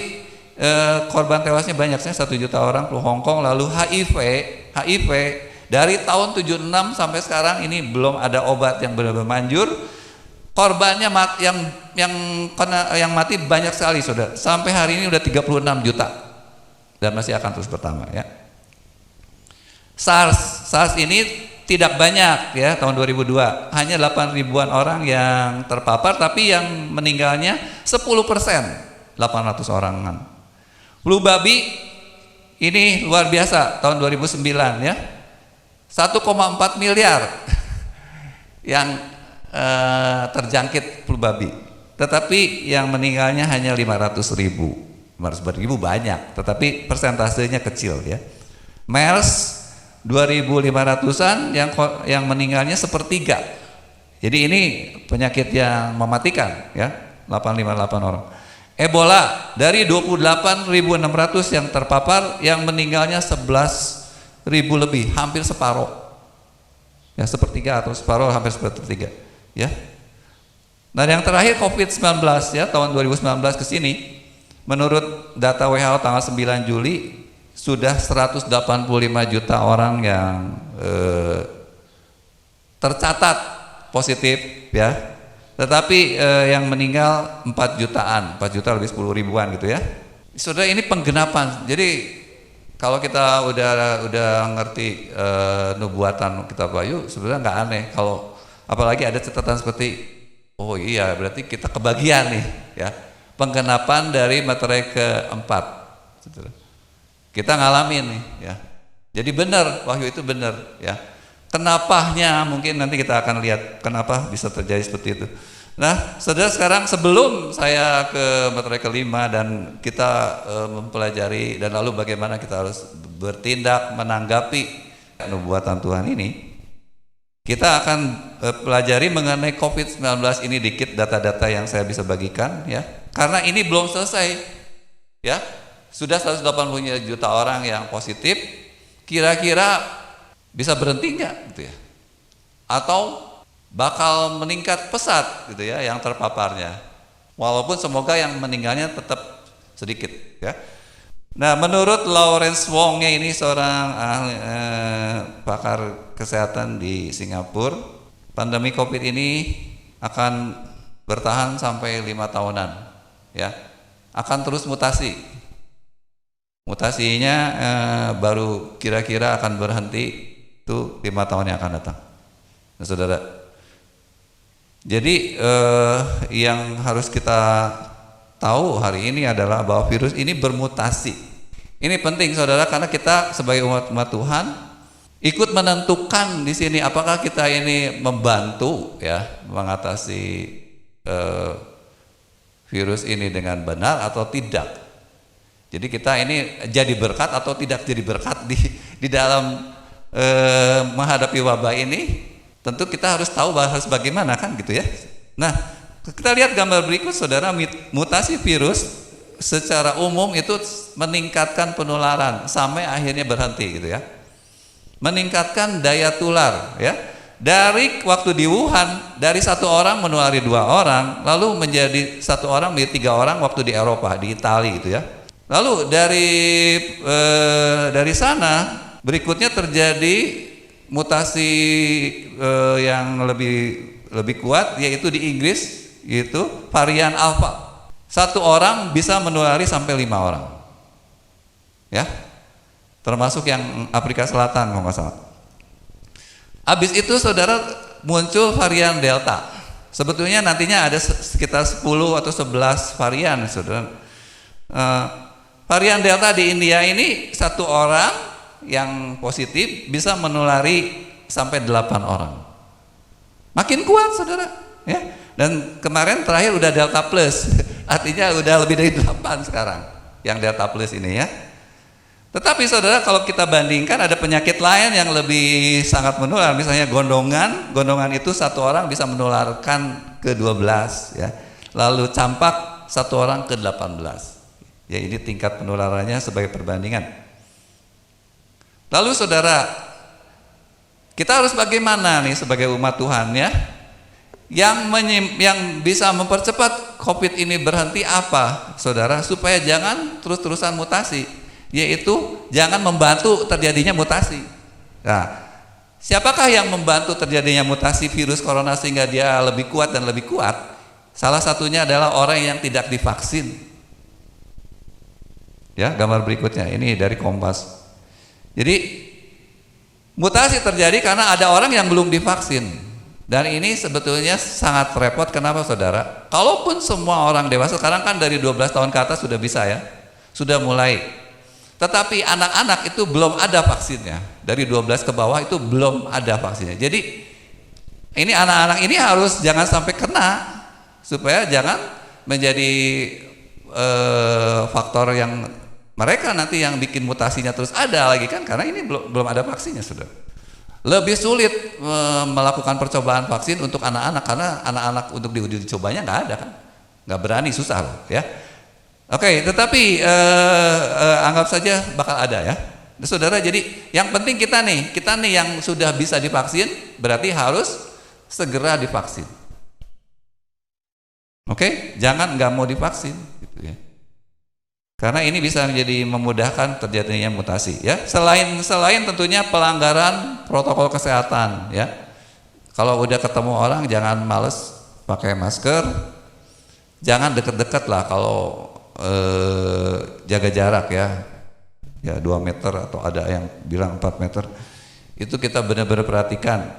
[SPEAKER 7] korban tewasnya banyak, 1 juta orang flu Hong Kong. Lalu HIV dari tahun 76 sampai sekarang ini belum ada obat yang benar-benar manjur. Korbannya yang mati banyak sekali saudara. Sampai hari ini udah 36 juta. Dan masih akan terus bertambah ya. SARS ini tidak banyak ya, tahun 2002 hanya 8 ribuan orang yang terpapar, tapi yang meninggalnya 10%, 800 orangan. Flu babi ini luar biasa tahun 2009 ya, 1,4 miliar yang terjangkit flu babi, tetapi yang meninggalnya hanya 500.000 banyak, tetapi persentasenya kecil ya. MERS 2.500-an yang meninggalnya sepertiga. Jadi ini penyakit yang mematikan ya, 858 orang. Ebola dari 28.600 yang terpapar, yang meninggalnya 11.000 lebih, hampir separuh. Ya, sepertiga atau separuh, hampir sepertiga ya. Nah, yang terakhir COVID-19 ya, tahun 2019 ke sini. Menurut data WHO tanggal 9 Juli sudah 185 juta orang yang tercatat positif ya. Tetapi yang meninggal 4 jutaan, 4 juta lebih 10 ribuan gitu ya. Saudara, ini penggenapan. Jadi kalau kita udah ngerti nubuatan kitab Wahyu, sebenarnya nggak aneh kalau apalagi ada catatan seperti, oh iya berarti kita kebagian nih ya. Penggenapan dari materai ke-4. Kita ngalamin nih ya. Jadi benar, wahyu itu benar ya. Kenapanya mungkin nanti kita akan lihat kenapa bisa terjadi seperti itu. Nah, saudara, sekarang sebelum saya ke materai ke-5 dan kita mempelajari dan lalu bagaimana kita harus bertindak menanggapi nubuatan Tuhan ini, kita akan pelajari mengenai COVID-19 ini dikit, data-data yang saya bisa bagikan ya. Karena ini belum selesai ya. Sudah 180 juta orang yang positif, kira-kira bisa berhenti nggak gitu ya? Atau bakal meningkat pesat gitu ya yang terpaparnya. Walaupun semoga yang meninggalnya tetap sedikit ya. Nah, menurut Lawrence Wong-nya ini seorang ahli, pakar kesehatan di Singapura, pandemi COVID ini akan bertahan sampai 5 tahunan, ya, akan terus mutasi. Mutasinya baru kira-kira akan berhenti itu 5 tahun yang akan datang. Nah, saudara, jadi yang harus kita tahu hari ini adalah bahwa virus ini bermutasi. Ini penting saudara, karena kita sebagai umat Tuhan ikut menentukan di sini apakah kita ini membantu ya mengatasi virus ini dengan benar atau tidak. Jadi kita ini jadi berkat atau tidak jadi berkat di dalam menghadapi wabah ini. Tentu kita harus tahu harus bagaimana kan gitu ya. Nah, kita lihat gambar berikut saudara, mutasi virus secara umum itu meningkatkan penularan sampai akhirnya berhenti gitu ya. Meningkatkan daya tular ya. Dari waktu di Wuhan, dari 1 orang menulari 2 orang, lalu menjadi 1 orang menjadi 3 orang waktu di Eropa, di Italia gitu ya. Lalu dari sana berikutnya terjadi mutasi yang lebih kuat, yaitu di Inggris, yaitu varian Alpha. 1 orang bisa menulari sampai 5 orang, ya, termasuk yang Afrika Selatan kalau nggak salah. Habis itu saudara muncul varian Delta. Sebetulnya nantinya ada sekitar 10 atau 11 varian, saudara. Varian Delta di India ini 1 orang yang positif bisa menulari sampai 8 orang. Makin kuat saudara, ya. Dan kemarin terakhir udah Delta Plus, artinya udah lebih dari 8 sekarang yang Delta Plus ini ya. Tetapi saudara, kalau kita bandingkan ada penyakit lain yang lebih sangat menular, misalnya gondongan itu 1 orang bisa menularkan ke 12 ya. Lalu campak 1 orang ke 18. Ya, ini tingkat penularannya sebagai perbandingan. Lalu saudara, kita harus bagaimana nih sebagai umat Tuhan ya? Yang bisa mempercepat COVID ini berhenti apa, saudara? Supaya jangan terus-terusan mutasi, yaitu jangan membantu terjadinya mutasi. Nah, siapakah yang membantu terjadinya mutasi virus corona sehingga dia lebih kuat dan lebih kuat? Salah satunya adalah orang yang tidak divaksin. Ya, gambar berikutnya ini dari Kompas. Jadi mutasi terjadi karena ada orang yang belum divaksin. Dan ini sebetulnya sangat repot. Kenapa saudara? Kalaupun semua orang dewasa, sekarang kan dari 12 tahun ke atas sudah bisa ya, sudah mulai. Tetapi anak-anak itu belum ada vaksinnya. Dari 12 ke bawah itu belum ada vaksinnya. Jadi ini anak-anak ini harus jangan sampai kena, supaya jangan menjadi faktor yang mereka nanti yang bikin mutasinya terus ada lagi kan, karena ini belum ada vaksinnya saudara. Lebih sulit melakukan percobaan vaksin untuk anak-anak, karena anak-anak untuk diuji cobanya nggak ada kan, nggak berani, susah loh ya. Oke, tetapi anggap saja bakal ada ya, saudara. Jadi yang penting kita nih yang sudah bisa divaksin berarti harus segera divaksin. Oke, jangan nggak mau divaksin gitu ya. Karena ini bisa menjadi memudahkan terjadinya mutasi ya. Selain tentunya pelanggaran protokol kesehatan ya. Kalau udah ketemu orang jangan males pakai masker. Jangan deket-deket lah kalau jaga jarak ya. Ya 2 meter atau ada yang bilang 4 meter. Itu kita benar-benar perhatikan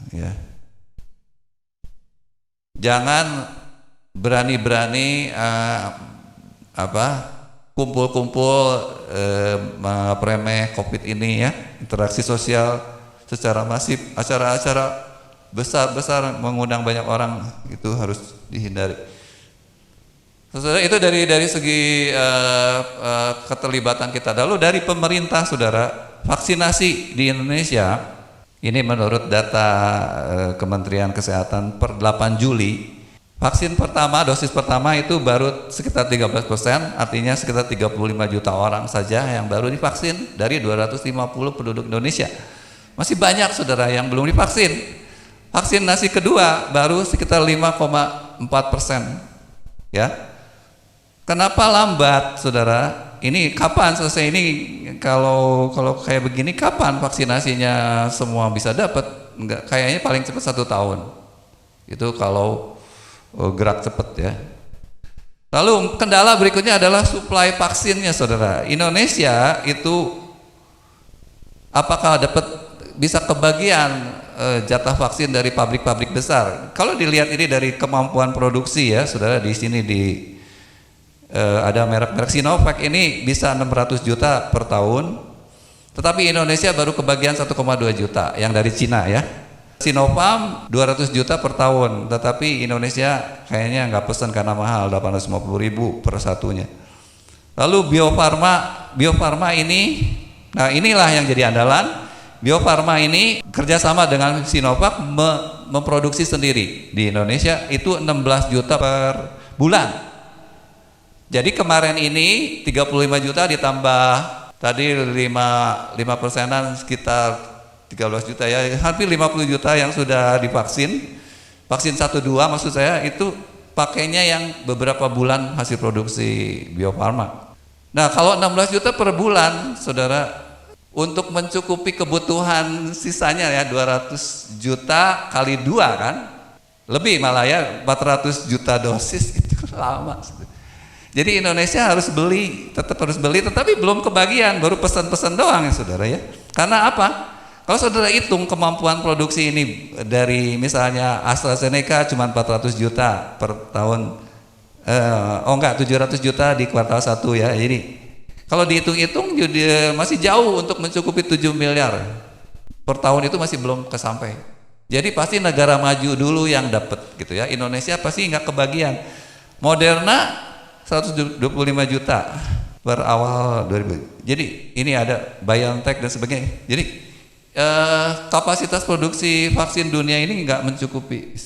[SPEAKER 7] ya. Jangan berani-berani kumpul-kumpul meremeh COVID ini ya, interaksi sosial secara masif, acara-acara besar-besar mengundang banyak orang itu harus dihindari. Saudara, itu dari segi keterlibatan kita. Lalu dari pemerintah saudara, vaksinasi di Indonesia ini menurut data Kementerian Kesehatan per 8 Juli vaksin pertama, dosis pertama itu baru sekitar 13%, artinya sekitar 35 juta orang saja yang baru divaksin dari 250 penduduk Indonesia. Masih banyak saudara yang belum divaksin. Vaksinasi kedua baru sekitar 5,4%. Ya. Kenapa lambat saudara? ini kapan selesai ini, kalau kayak begini kapan vaksinasinya semua bisa dapat? Enggak, kayaknya paling cepat 1 tahun. Itu kalau gerak cepat ya. Lalu kendala berikutnya adalah suplai vaksinnya, saudara. Indonesia itu apakah bisa kebagian jatah vaksin dari pabrik-pabrik besar? Kalau dilihat ini dari kemampuan produksi ya, saudara, di sini ada merek Sinovac ini bisa 600 juta per tahun, tetapi Indonesia baru kebagian 1,2 juta yang dari Cina ya. Sinopharm 200 juta per tahun, tetapi Indonesia kayaknya nggak pesan karena mahal, 850.000 per satunya. Lalu Bio Farma ini, nah inilah yang jadi andalan. Bio Farma ini kerjasama dengan Sinovac memproduksi sendiri di Indonesia itu 16 juta per bulan. Jadi kemarin ini 35 juta ditambah tadi 5%-an sekitar 13 juta ya, hampir 50 juta yang sudah divaksin. Vaksin 1-2 maksud saya itu pakainya yang beberapa bulan hasil produksi Bio Farma. Nah kalau 16 juta per bulan, saudara, untuk mencukupi kebutuhan sisanya ya 200 juta kali 2 kan, lebih malah ya 400 juta dosis itu lama. Jadi Indonesia tetap harus beli, tetapi belum kebagian, baru pesan-pesan doang ya saudara ya. Karena apa? Kalau saudara hitung kemampuan produksi ini dari misalnya AstraZeneca cuma 400 juta per tahun, 700 juta di kuartal 1 ya. Jadi kalau dihitung-hitung masih jauh untuk mencukupi 7 miliar per tahun, itu masih belum kesampai. Jadi pasti negara maju dulu yang dapat gitu ya. Indonesia pasti nggak kebagian. Moderna 125 juta per awal 2000. Jadi ini ada BioNTech dan sebagainya. Jadi kapasitas produksi vaksin dunia ini nggak mencukupi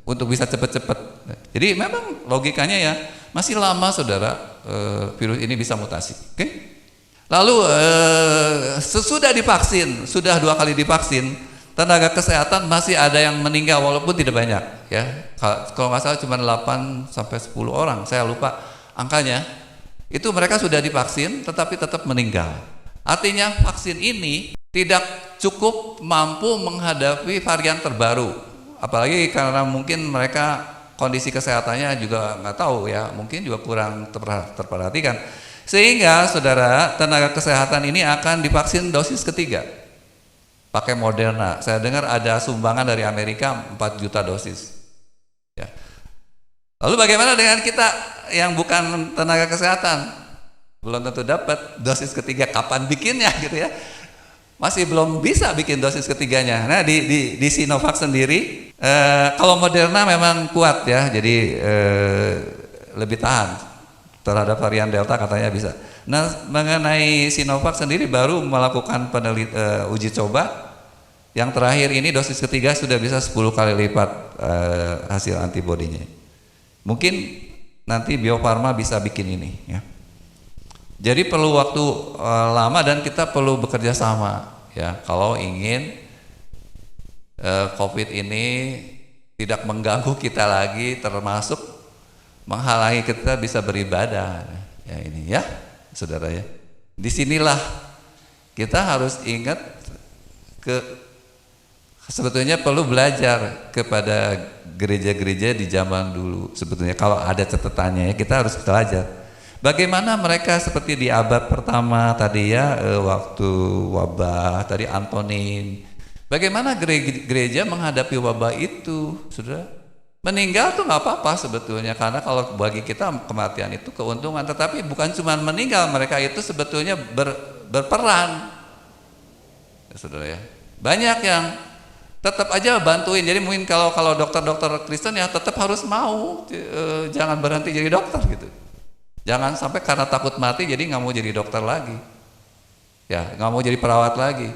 [SPEAKER 7] untuk bisa cepat-cepat. Jadi memang logikanya ya masih lama saudara virus ini bisa mutasi. Oke? Lalu sesudah divaksin, sudah 2 kali divaksin, tenaga kesehatan masih ada yang meninggal walaupun tidak banyak ya. Kalau nggak salah cuma 8 sampai 10 orang, saya lupa angkanya. Itu mereka sudah divaksin tetapi tetap meninggal. Artinya vaksin ini tidak cukup mampu menghadapi varian terbaru, apalagi karena mungkin mereka kondisi kesehatannya juga nggak tahu ya, mungkin juga kurang terperhatikan, sehingga saudara tenaga kesehatan ini akan divaksin dosis ketiga pakai Moderna. Saya dengar ada sumbangan dari Amerika 4 juta dosis ya. Lalu bagaimana dengan kita yang bukan tenaga kesehatan? Belum tentu dapat dosis ketiga, kapan bikinnya gitu ya. Masih belum bisa bikin dosis ketiganya. Nah di Sinovac sendiri, kalau Moderna memang kuat ya, jadi lebih tahan terhadap varian Delta katanya bisa. Nah mengenai Sinovac sendiri baru melakukan uji coba. Yang terakhir ini dosis ketiga sudah bisa 10 kali lipat hasil antibodinya. Mungkin nanti Bio Farma bisa bikin ini ya. Jadi perlu waktu lama dan kita perlu bekerja sama ya kalau ingin COVID ini tidak mengganggu kita lagi, termasuk menghalangi kita bisa beribadah ya ini ya saudara ya. Disinilah kita harus ingat sebetulnya perlu belajar kepada gereja-gereja di zaman dulu. Sebetulnya kalau ada catatannya ya kita harus belajar. Bagaimana mereka seperti di abad pertama tadi ya, waktu wabah tadi Antonin. Bagaimana gereja menghadapi wabah itu, saudara? Meninggal tuh nggak apa-apa sebetulnya, karena kalau bagi kita kematian itu keuntungan. Tetapi bukan cuma meninggal, mereka itu sebetulnya berperan, ya, saudara ya. Banyak yang tetap aja bantuin. Jadi mungkin kalau dokter-dokter Kristen ya tetap harus mau, jangan berhenti jadi dokter gitu. Jangan sampai karena takut mati jadi nggak mau jadi dokter lagi, ya nggak mau jadi perawat lagi.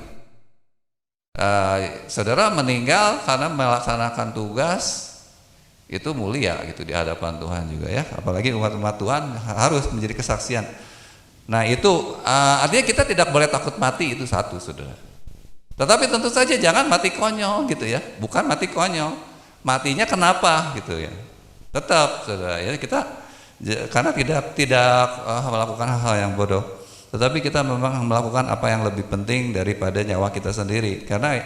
[SPEAKER 7] Saudara meninggal karena melaksanakan tugas itu mulia gitu di hadapan Tuhan juga ya. Apalagi umat-umat Tuhan harus menjadi kesaksian. Nah itu artinya kita tidak boleh takut mati, itu satu saudara. Tetapi tentu saja jangan mati konyol gitu ya. Bukan mati konyol, matinya kenapa gitu ya. Tetap saudara ya, kita Karena tidak melakukan hal-hal yang bodoh, tetapi kita memang melakukan apa yang lebih penting daripada nyawa kita sendiri. Karena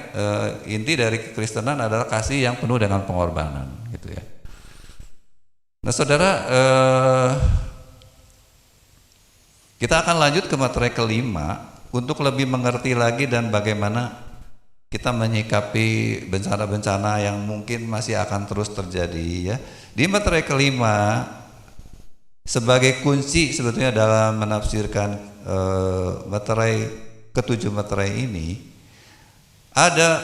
[SPEAKER 7] inti dari kekristenan adalah kasih yang penuh dengan pengorbanan, gitu ya. Nah, saudara, kita akan lanjut ke materai kelima untuk lebih mengerti lagi dan bagaimana kita menyikapi bencana-bencana yang mungkin masih akan terus terjadi, ya. Di materai kelima, sebagai kunci sebetulnya dalam menafsirkan ketujuh materai ini, ada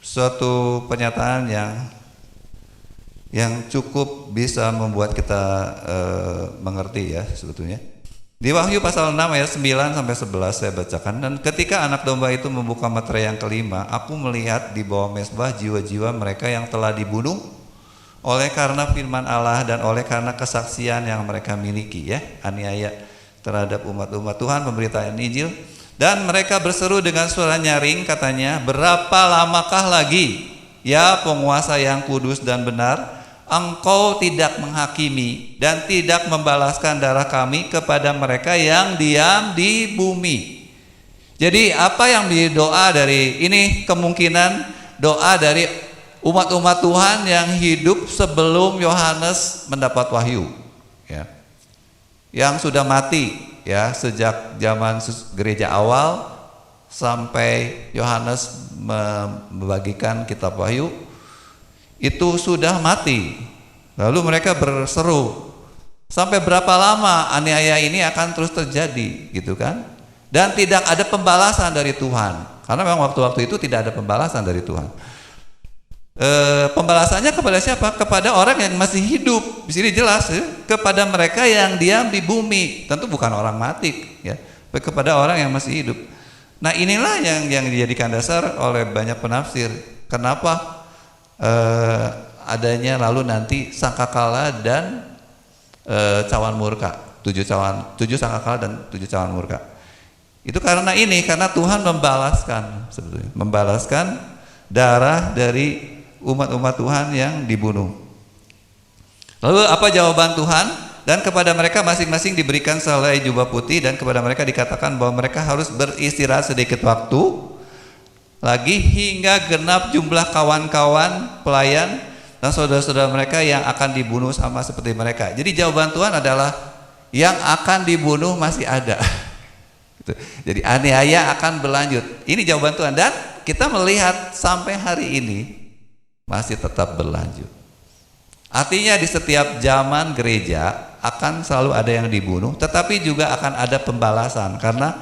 [SPEAKER 7] suatu pernyataan yang cukup bisa membuat kita mengerti, ya, sebetulnya. Di Wahyu pasal 6 ayat 9 sampai 11 saya bacakan. Dan ketika anak domba itu membuka materai yang kelima, aku melihat di bawah mezbah jiwa-jiwa mereka yang telah dibunuh oleh karena firman Allah dan oleh karena kesaksian yang mereka miliki, ya, aniaya terhadap umat-umat Tuhan, pemberitaan Injil. Dan mereka berseru dengan suara nyaring, katanya, berapa lamakah lagi, ya penguasa yang kudus dan benar, engkau tidak menghakimi dan tidak membalaskan darah kami kepada mereka yang diam di bumi. Jadi apa yang menjadi doa dari ini, kemungkinan doa dari umat-umat Tuhan yang hidup sebelum Yohanes mendapat wahyu, ya, yang sudah mati, ya, sejak zaman gereja awal sampai Yohanes membagikan kitab Wahyu, itu sudah mati. Lalu mereka berseru, sampai berapa lama aniaya ini akan terus terjadi, gitu kan? Dan tidak ada pembalasan dari Tuhan, karena memang waktu-waktu itu tidak ada pembalasan dari Tuhan. Pembalasannya kepada siapa? Kepada orang yang masih hidup. Di sini jelas, ya, kepada mereka yang diam di bumi. Tentu bukan orang mati, ya, tapi kepada orang yang masih hidup. Nah, inilah yang dijadikan dasar oleh banyak penafsir. Kenapa adanya lalu nanti sangkakala dan cawan murka, 7 sangkakala dan 7 cawan murka. Itu karena Tuhan membalaskan, sebetulnya membalaskan darah dari umat-umat Tuhan yang dibunuh. Lalu apa jawaban Tuhan? Dan kepada mereka masing-masing diberikan sehelai jubah putih, dan kepada mereka dikatakan bahwa mereka harus beristirahat sedikit waktu lagi hingga genap jumlah kawan-kawan pelayan dan saudara-saudara mereka yang akan dibunuh sama seperti mereka. Jadi jawaban Tuhan adalah yang akan dibunuh masih ada. Jadi aniaya akan berlanjut. Ini jawaban Tuhan, dan kita melihat sampai hari ini masih tetap berlanjut. Artinya di setiap zaman gereja akan selalu ada yang dibunuh, tetapi juga akan ada pembalasan, karena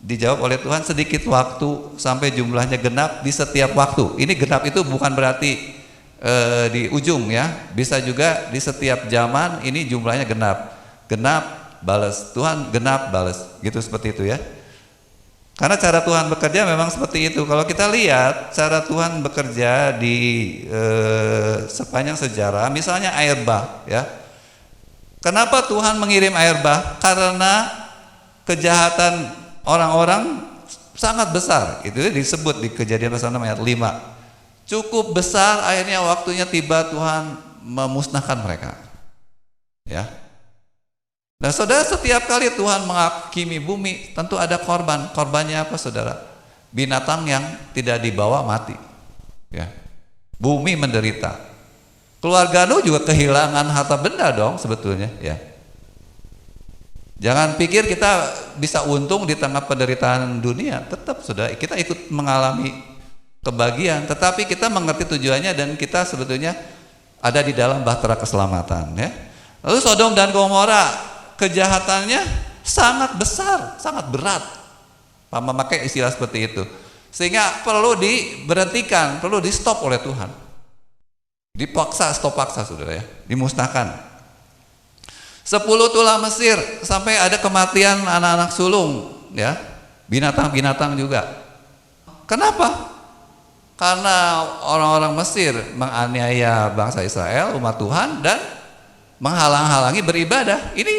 [SPEAKER 7] dijawab oleh Tuhan sedikit waktu sampai jumlahnya genap di setiap waktu. Ini genap itu bukan berarti di ujung, ya, bisa juga di setiap zaman ini jumlahnya genap. Genap balas, Tuhan genap balas, gitu, seperti itu, ya. Karena cara Tuhan bekerja memang seperti itu. Kalau kita lihat cara Tuhan bekerja di sepanjang sejarah, misalnya air bah, ya. Kenapa Tuhan mengirim air bah? Karena kejahatan orang-orang sangat besar. Itu disebut di Kejadian pasal 6 ayat 5. Cukup besar, akhirnya waktunya tiba Tuhan memusnahkan mereka, ya. Nah, saudara, setiap kali Tuhan menghakimi bumi, tentu ada korban. Korbannya apa, saudara? Binatang yang tidak dibawa mati, ya. Bumi menderita. Keluarga Nuh juga kehilangan harta benda dong, sebetulnya, ya. Jangan pikir kita bisa untung di tengah penderitaan dunia. Tetap, saudara, kita ikut mengalami kebahagiaan, tetapi kita mengerti tujuannya dan kita sebetulnya ada di dalam bahtera keselamatan, ya. Lalu Sodom dan Gomora, kejahatannya sangat besar, sangat berat, memakai istilah seperti itu, sehingga perlu diberhentikan, perlu di stop oleh Tuhan, dipaksa, stop paksa, saudara, ya, dimusnahkan. 10 tulah Mesir, sampai ada kematian anak-anak sulung, ya, binatang-binatang juga. Kenapa? Karena orang-orang Mesir menganiaya bangsa Israel, umat Tuhan, dan menghalang-halangi beribadah. Ini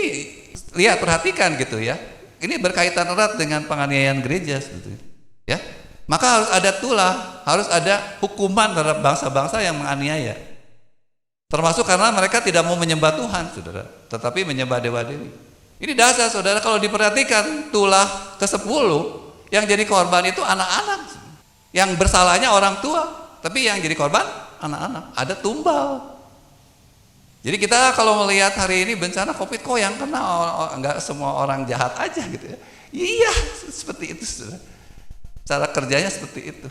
[SPEAKER 7] lihat, perhatikan, gitu, ya. Ini berkaitan erat dengan penganiayaan gereja, sebetulnya, ya. Maka harus ada tulah, harus ada hukuman terhadap bangsa-bangsa yang menganiaya. Termasuk karena mereka tidak mau menyembah Tuhan, saudara, tetapi menyembah dewa-dewi. Ini dasar, saudara, kalau diperhatikan tulah ke-10 yang jadi korban itu anak-anak. Yang bersalahnya orang tua, tapi yang jadi korban anak-anak. Ada tumbal. Jadi kita kalau melihat hari ini bencana COVID, kok yang kena enggak semua orang jahat aja gitu ya. Iya, seperti itu, saudara. Cara kerjanya seperti itu.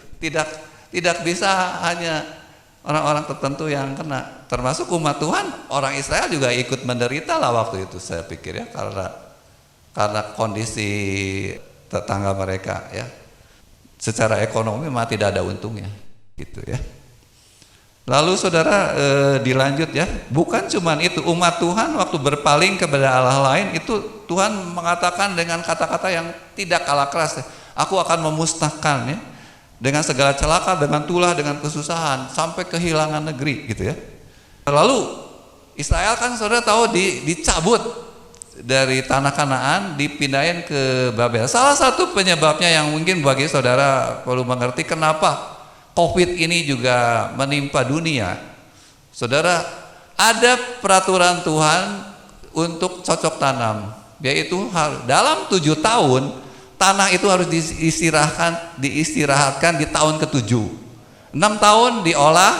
[SPEAKER 7] Tidak bisa hanya orang-orang tertentu yang kena, termasuk umat Tuhan. Orang Israel juga ikut menderita lah waktu itu, saya pikir ya, karena kondisi tetangga mereka ya, secara ekonomi mah tidak ada untungnya gitu ya. Lalu saudara dilanjut ya, bukan cuman itu, umat Tuhan waktu berpaling kepada Allah lain itu Tuhan mengatakan dengan kata-kata yang tidak kalah keras ya, aku akan memusnahkan ya, dengan segala celaka, dengan tulah, dengan kesusahan, sampai kehilangan negeri gitu ya. Lalu Israel kan saudara tahu dicabut dari tanah Kanaan, dipindahin ke Babel. Salah satu penyebabnya yang mungkin bagi saudara perlu mengerti kenapa COVID ini juga menimpa dunia. Saudara, ada peraturan Tuhan untuk cocok tanam, yaitu dalam 7 tahun tanah itu harus diistirahatkan di tahun ke-7. 6 tahun diolah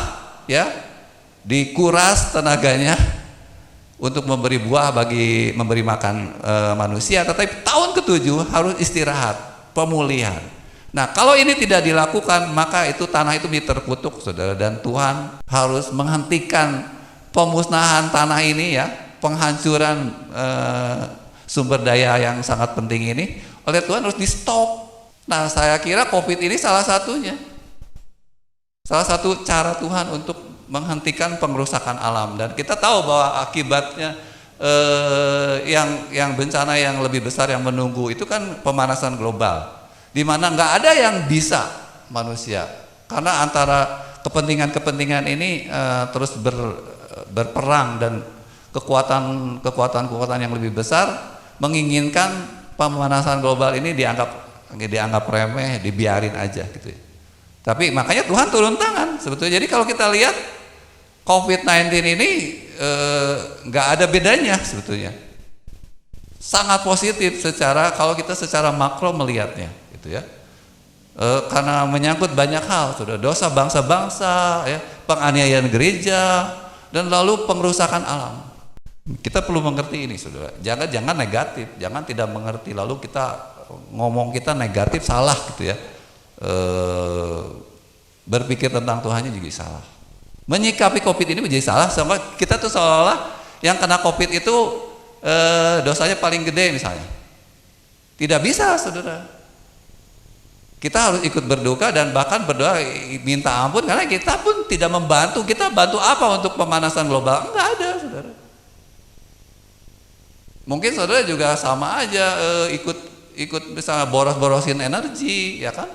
[SPEAKER 7] ya, dikuras tenaganya untuk memberi buah, memberi makan manusia, tetapi tahun ke-7 harus istirahat, pemulihan. Nah, kalau ini tidak dilakukan, maka itu tanah itu terkutuk, saudara, dan Tuhan harus menghentikan pemusnahan tanah ini ya, penghancuran sumber daya yang sangat penting ini oleh Tuhan harus di stop. Nah, saya kira COVID ini salah satunya, salah satu cara Tuhan untuk menghentikan pengrusakan alam. Dan kita tahu bahwa akibatnya yang bencana yang lebih besar yang menunggu itu kan pemanasan global, di mana nggak ada yang bisa manusia, karena antara kepentingan ini terus berperang, dan kekuatan yang lebih besar menginginkan pemanasan global ini dianggap remeh, dibiarin aja gitu ya. Tapi makanya Tuhan turun tangan sebetulnya. Jadi kalau kita lihat COVID-19 ini nggak ada bedanya sebetulnya. Sangat positif kalau kita secara makro melihatnya gitu ya. Karena menyangkut banyak hal, sudah dosa bangsa-bangsa ya, penganiayaan gereja, dan lalu pengrusakan alam. Kita perlu mengerti ini, saudara. Jangan negatif, jangan tidak mengerti lalu kita ngomong kita negatif, salah gitu ya. Berpikir tentang Tuhannya juga salah. Menyikapi COVID ini menjadi salah, sampai kita tuh seolah-olah yang kena COVID itu dosanya paling gede misalnya. Tidak bisa, saudara. Kita harus ikut berduka dan bahkan berdoa minta ampun, karena kita pun tidak membantu. Kita bantu apa untuk pemanasan global? Enggak ada, saudara. Mungkin saudara juga sama aja ikut misalnya boros-borosin energi, ya kan?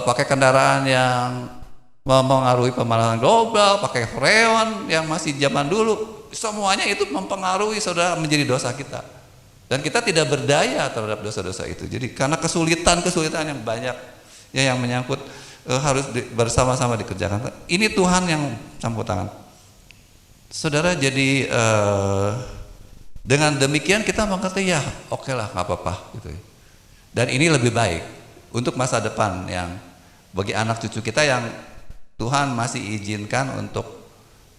[SPEAKER 7] Pakai kendaraan yang mempengaruhi pemanasan global, pakai freon yang masih zaman dulu, semuanya itu mempengaruhi saudara, menjadi dosa kita. Dan kita tidak berdaya terhadap dosa-dosa itu. Jadi karena kesulitan yang banyak ya, yang menyangkut harus bersama-sama dikerjakan. Ini Tuhan yang campur tangan. Saudara, jadi dengan demikian kita mengerti ya, oke lah, nggak apa-apa gitu. Dan ini lebih baik untuk masa depan yang bagi anak cucu kita yang Tuhan masih izinkan untuk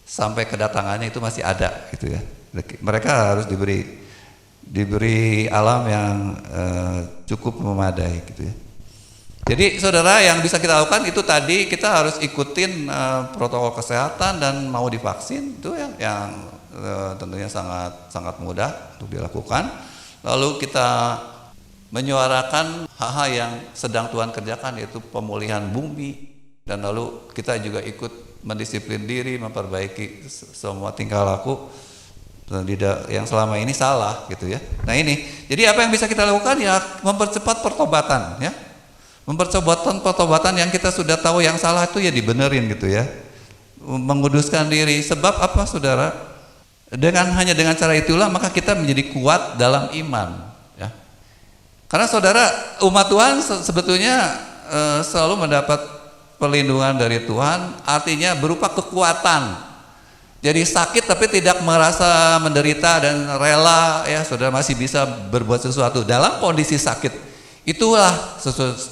[SPEAKER 7] sampai kedatangannya itu masih ada gitu ya. Mereka harus diberi alam yang cukup memadai gitu ya. Jadi saudara, yang bisa kita lakukan itu tadi, kita harus ikutin protokol kesehatan dan mau divaksin itu yang tentunya sangat mudah untuk dilakukan. Lalu kita menyuarakan hal-hal yang sedang Tuhan kerjakan, yaitu pemulihan bumi, dan lalu kita juga ikut mendisiplin diri, memperbaiki semua tingkah laku yang selama ini salah gitu ya. Nah ini, jadi apa yang bisa kita lakukan ya, mempercepat pertobatan ya, mempercepat pertobatan yang kita sudah tahu yang salah itu ya dibenerin gitu ya, menguduskan diri. Sebab apa, saudara? Hanya dengan cara itulah maka kita menjadi kuat dalam iman ya. Karena saudara, umat Tuhan sebetulnya selalu mendapat perlindungan dari Tuhan, artinya berupa kekuatan Jadi sakit tapi tidak merasa menderita dan rela, ya saudara masih bisa berbuat sesuatu dalam kondisi sakit. Itulah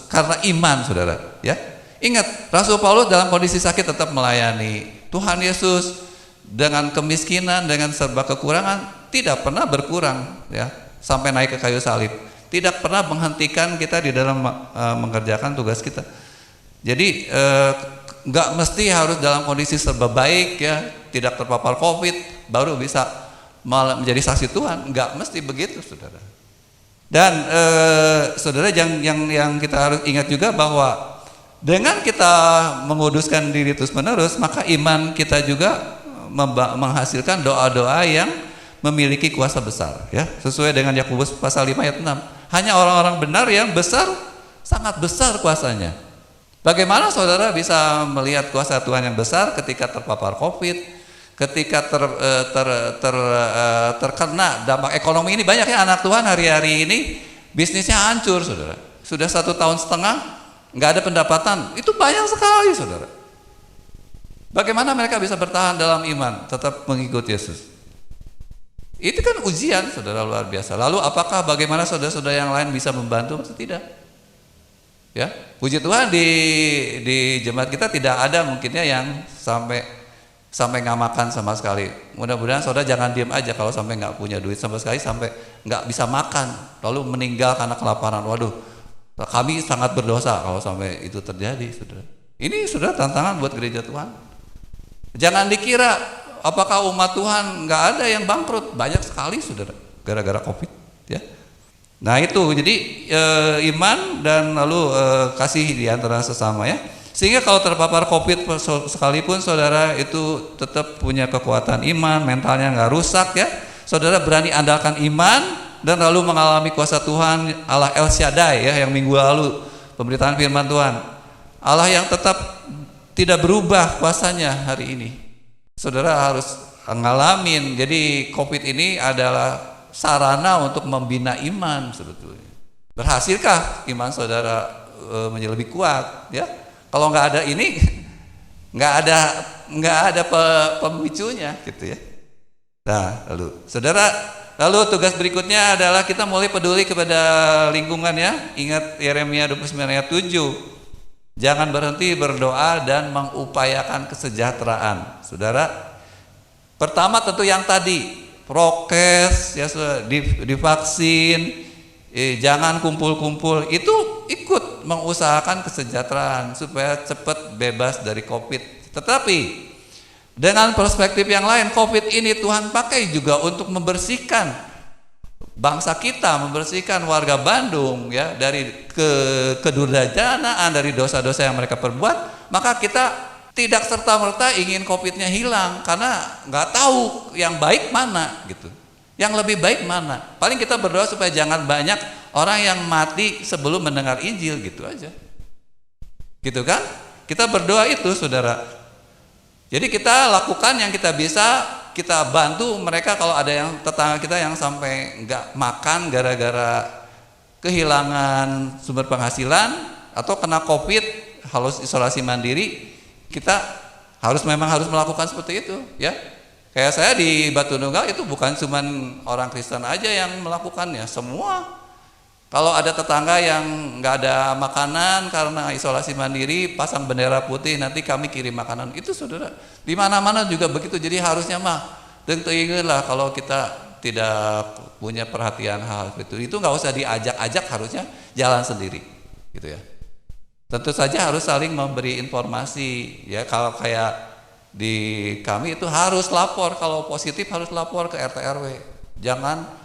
[SPEAKER 7] karena iman, saudara. Ya, ingat Rasul Paulus dalam kondisi sakit tetap melayani Tuhan Yesus dengan kemiskinan, dengan serba kekurangan, tidak pernah berkurang, ya, sampai naik ke kayu salib. Tidak pernah menghentikan kita di dalam mengerjakan tugas kita. Jadi nggak mesti harus dalam kondisi serba baik, ya, tidak terpapar COVID baru bisa menjadi saksi Tuhan. Nggak mesti begitu, saudara. Dan saudara yang kita harus ingat juga bahwa dengan kita menguduskan diri terus menerus, maka iman kita juga menghasilkan doa-doa yang memiliki kuasa besar, ya, sesuai dengan Yakobus pasal 5 ayat 6. Hanya orang-orang benar yang besar, sangat besar kuasanya. Bagaimana saudara bisa melihat kuasa Tuhan yang besar ketika terpapar COVID, ketika terkena dampak ekonomi ini? Banyak ya anak Tuhan hari-hari ini bisnisnya hancur, saudara. Sudah 1,5 tahun nggak ada pendapatan, itu banyak sekali, saudara. Bagaimana mereka bisa bertahan dalam iman, tetap mengikuti Yesus? Itu kan ujian, saudara, luar biasa. Lalu apakah bagaimana saudara-saudara yang lain bisa membantu atau tidak? Ya, puji Tuhan di jemaat kita tidak ada mungkinnya yang sampai nggak makan sama sekali. Mudah-mudahan saudara jangan diam aja kalau sampai nggak punya duit sama sekali, sampai nggak bisa makan, lalu meninggal karena kelaparan. Waduh, kami sangat berdosa kalau sampai itu terjadi, saudara. Ini saudara tantangan buat gereja Tuhan. Jangan dikira apakah umat Tuhan nggak ada yang bangkrut, banyak sekali, saudara, gara-gara COVID, ya. Nah itu, jadi iman dan lalu kasih di antara sesama, ya. Sehingga kalau terpapar COVID sekalipun saudara itu tetap punya kekuatan iman, mentalnya nggak rusak, ya. Saudara berani andalkan iman dan lalu mengalami kuasa Tuhan Allah El Shaddai, ya, yang minggu lalu pemberitaan firman Tuhan. Allah yang tetap tidak berubah kuasanya hari ini. Saudara harus ngalamin. Jadi COVID ini adalah sarana untuk membina iman sebetulnya. Berhasilkah iman saudara menjadi lebih kuat, ya? Kalau nggak ada ini, nggak ada pemicunya, gitu, ya. Nah, lalu tugas berikutnya adalah kita mulai peduli kepada lingkungan, ya. Ingat Yeremia 29 ayat 7. Jangan berhenti berdoa dan mengupayakan kesejahteraan, saudara. Pertama tentu yang tadi, prokes, ya, divaksin, jangan kumpul-kumpul, itu ikut mengusahakan kesejahteraan supaya cepat bebas dari COVID. Tetapi dengan perspektif yang lain, COVID ini Tuhan pakai juga untuk membersihkan bangsa kita, membersihkan warga Bandung, ya, dari kedurjanaan, dari dosa-dosa yang mereka perbuat. Maka kita tidak serta-merta ingin COVID-nya hilang, karena nggak tahu yang baik mana, gitu. Yang lebih baik mana. Paling kita berdoa supaya jangan banyak orang yang mati sebelum mendengar Injil, gitu aja. Gitu kan? Kita berdoa itu, saudara. Jadi kita lakukan yang kita bisa, kita bantu mereka kalau ada yang tetangga kita yang sampai nggak makan gara-gara kehilangan sumber penghasilan atau kena COVID, harus isolasi mandiri. Kita memang harus melakukan seperti itu, ya. Kayak saya di Batu Nunggal itu bukan cuma orang Kristen aja yang melakukannya, semua. Kalau ada tetangga yang nggak ada makanan karena isolasi mandiri, pasang bendera putih, nanti kami kirim makanan. Itu, saudara, di mana-mana juga begitu. Jadi harusnya tentu ingatlah kalau kita tidak punya perhatian hal itu nggak usah diajak-ajak, harusnya jalan sendiri, gitu, ya. Tentu saja harus saling memberi informasi, ya. Kalau kayak di kami itu harus lapor, kalau positif harus lapor ke RT RW, jangan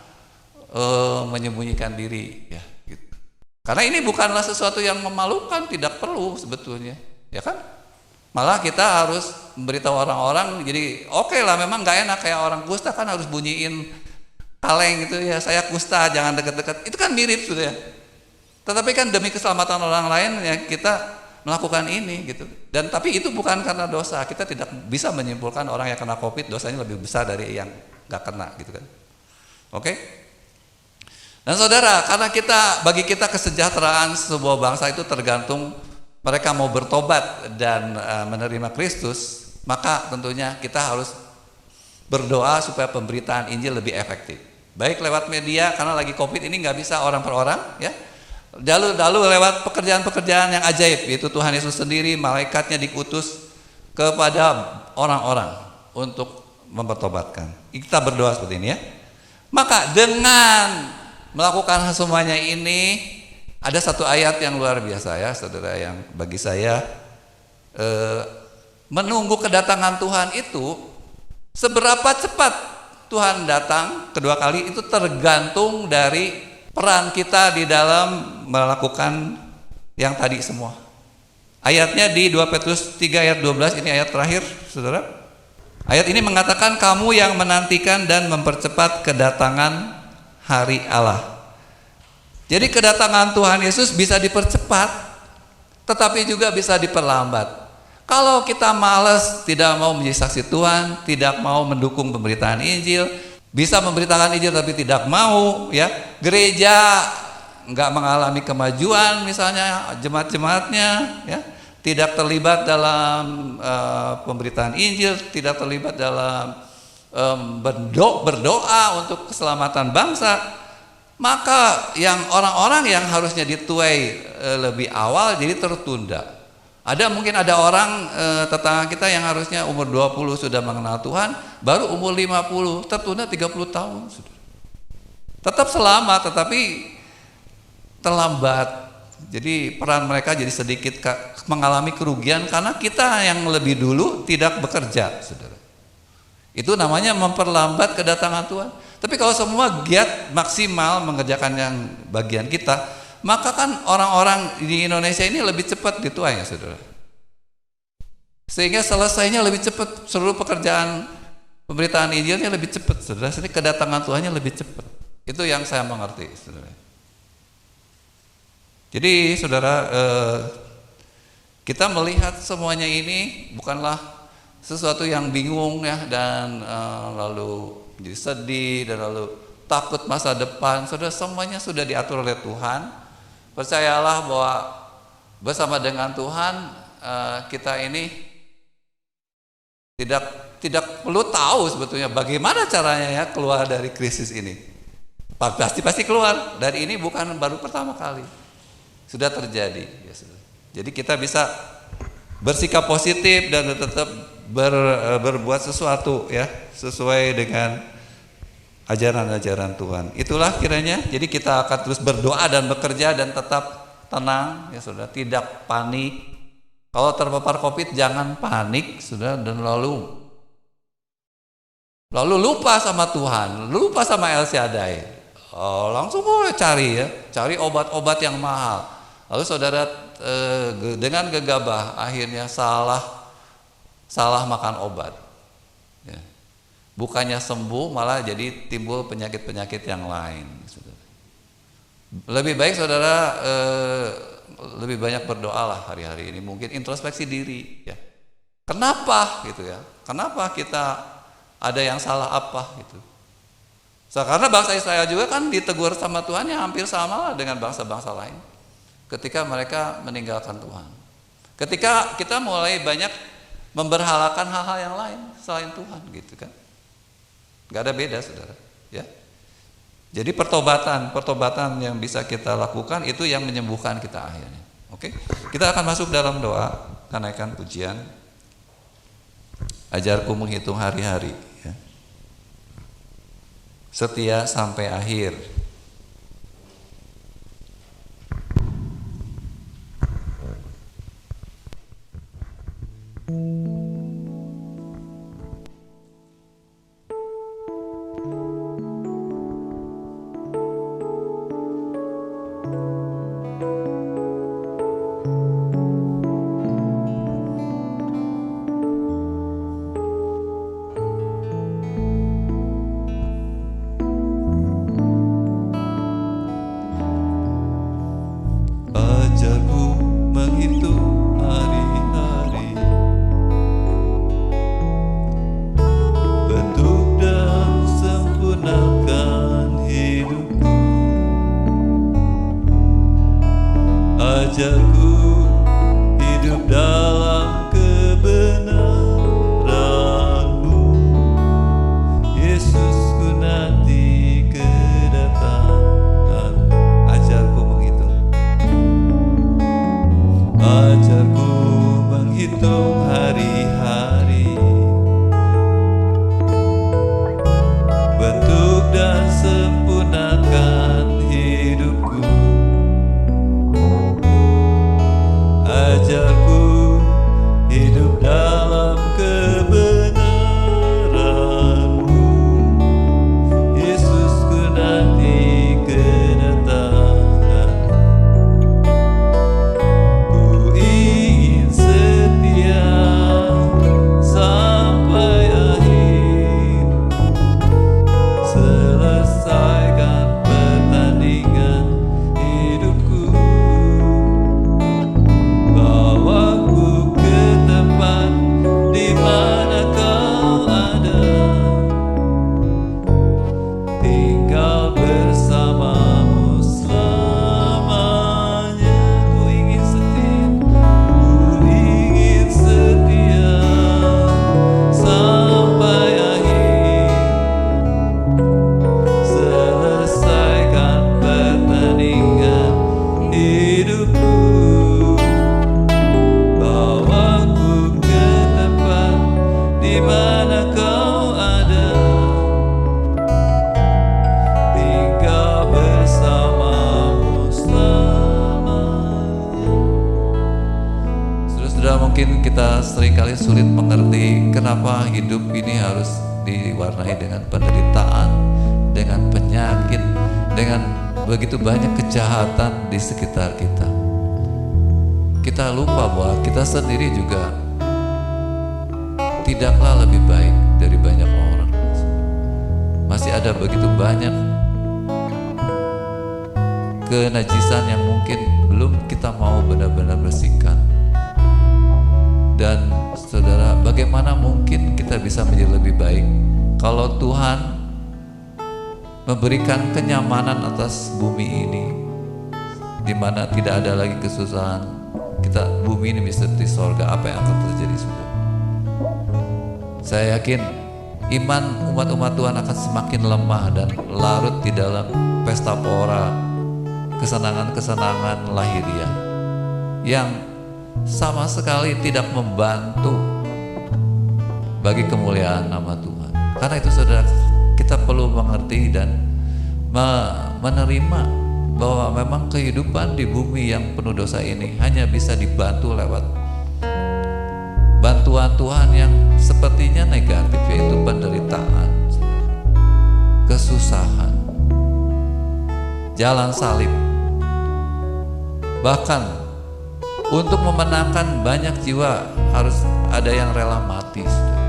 [SPEAKER 7] menyembunyikan diri, ya, gitu. Karena ini bukanlah sesuatu yang memalukan, tidak perlu sebetulnya, ya kan? Malah kita harus memberitahu orang-orang. Jadi oke lah, memang nggak enak kayak orang kusta kan harus bunyiin kaleng gitu, ya, saya kusta, jangan dekat-dekat. Itu kan mirip, sudah, ya. Tetapi kan demi keselamatan orang lain, ya, kita melakukan ini, gitu. Dan tapi itu bukan karena dosa. Kita tidak bisa menyimpulkan orang yang kena COVID dosanya lebih besar dari yang nggak kena, gitu kan. Oke? Dan saudara, karena bagi kita kesejahteraan sebuah bangsa itu tergantung mereka mau bertobat dan menerima Kristus, maka tentunya kita harus berdoa supaya pemberitaan Injil lebih efektif. Baik lewat media, karena lagi COVID ini nggak bisa orang per orang, ya. Lalu lewat pekerjaan-pekerjaan yang ajaib, yaitu Tuhan Yesus sendiri, malaikatnya diutus kepada orang-orang untuk mempertobatkan. Kita berdoa seperti ini, ya. Maka dengan melakukan semuanya ini, ada satu ayat yang luar biasa, ya saudara, yang bagi saya menunggu kedatangan Tuhan itu, seberapa cepat Tuhan datang kedua kali itu tergantung dari peran kita di dalam melakukan yang tadi semua. Ayatnya di 2 Petrus 3 ayat 12, ini ayat terakhir, saudara. Ayat ini mengatakan, kamu yang menantikan dan mempercepat kedatangan hari Allah. Jadi kedatangan Tuhan Yesus bisa dipercepat, tetapi juga bisa diperlambat. Kalau kita malas, tidak mau menjadi saksi Tuhan, tidak mau mendukung pemberitaan Injil, bisa memberitakan Injil tapi tidak mau, ya, gereja nggak mengalami kemajuan, misalnya jemaat-jemaatnya, ya, tidak terlibat dalam pemberitaan Injil, tidak terlibat dalam berdoa untuk keselamatan bangsa, maka yang orang-orang yang harusnya dituai lebih awal jadi tertunda. Mungkin ada orang tetangga kita yang harusnya umur 20 sudah mengenal Tuhan, baru umur 50, tertunda 30 tahun. Tetap selamat, tetapi terlambat. Jadi peran mereka jadi sedikit mengalami kerugian karena kita yang lebih dulu tidak bekerja, saudara. Itu namanya memperlambat kedatangan Tuhan. Tapi kalau semua giat maksimal mengerjakan yang bagian kita, maka kan orang-orang di Indonesia ini lebih cepat dituai, ya saudara. Sehingga selesainya lebih cepat, seluruh pekerjaan pemberitaan Injilnya lebih cepat, saudara. Jadi kedatangan Tuhannya lebih cepat. Itu yang saya mengerti, saudara. Jadi saudara, kita melihat semuanya ini bukanlah sesuatu yang bingung, ya, dan lalu jadi sedih dan lalu takut masa depan. Saudara, semuanya sudah diatur oleh Tuhan. Percayalah bahwa bersama dengan Tuhan kita ini tidak perlu tahu sebetulnya bagaimana caranya, ya, keluar dari krisis ini. Pasti keluar. Dan ini bukan baru pertama kali, sudah terjadi, ya, jadi kita bisa bersikap positif dan tetap berbuat sesuatu, ya, sesuai dengan ajaran-ajaran Tuhan. Itulah kiranya. Jadi kita akan terus berdoa dan bekerja dan tetap tenang, ya saudara, tidak panik. Kalau terpapar COVID jangan panik, saudara, dan lalu lupa sama Tuhan, lupa sama El Shaddai. Langsung boleh cari obat-obat yang mahal. Lalu saudara dengan gegabah akhirnya salah makan obat. Ya. Bukannya sembuh, malah jadi timbul penyakit-penyakit yang lain. Lebih baik saudara lebih banyak berdoalah hari-hari ini. Mungkin introspeksi diri, ya. Kenapa gitu, ya? Kenapa kita ada yang salah apa gitu? Karena bangsa Israel juga kan ditegur sama Tuhan yang hampir sama lah dengan bangsa-bangsa lain ketika mereka meninggalkan Tuhan. Ketika kita mulai banyak memberhalakan hal-hal yang lain selain Tuhan, gitu kan? Gak ada beda, saudara, ya. Jadi pertobatan yang bisa kita lakukan itu yang menyembuhkan kita akhirnya. Oke, kita akan masuk dalam doa kenaikan pujian. Ajarku menghitung hari-hari, ya. Setia sampai akhir. kita seringkali sulit mengerti kenapa hidup ini harus diwarnai dengan penderitaan, dengan penyakit, dengan begitu banyak kejahatan di sekitar kita. Kita lupa bahwa kita sendiri juga tidaklah lebih baik dari banyak orang. Masih ada begitu banyak kenajisan yang mungkin belum kita mau benar-benar bersihkan. Dan saudara, bagaimana mungkin kita bisa menjadi lebih baik kalau Tuhan memberikan kenyamanan atas bumi ini, di mana tidak ada lagi kesusahan. Bumi ini seperti sorga. Apa yang akan terjadi, saudara? Saya yakin iman umat-umat Tuhan akan semakin lemah dan larut di dalam pesta pora, kesenangan-kesenangan lahiriah yang sama sekali tidak membantu bagi kemuliaan nama Tuhan. Karena itu saudara, kita perlu mengerti dan menerima bahwa memang kehidupan di bumi yang penuh dosa ini hanya bisa dibantu lewat bantuan Tuhan yang sepertinya negatif, yaitu penderitaan, kesusahan, jalan salib. Bahkan untuk memenangkan banyak jiwa harus ada yang rela mati, saudara.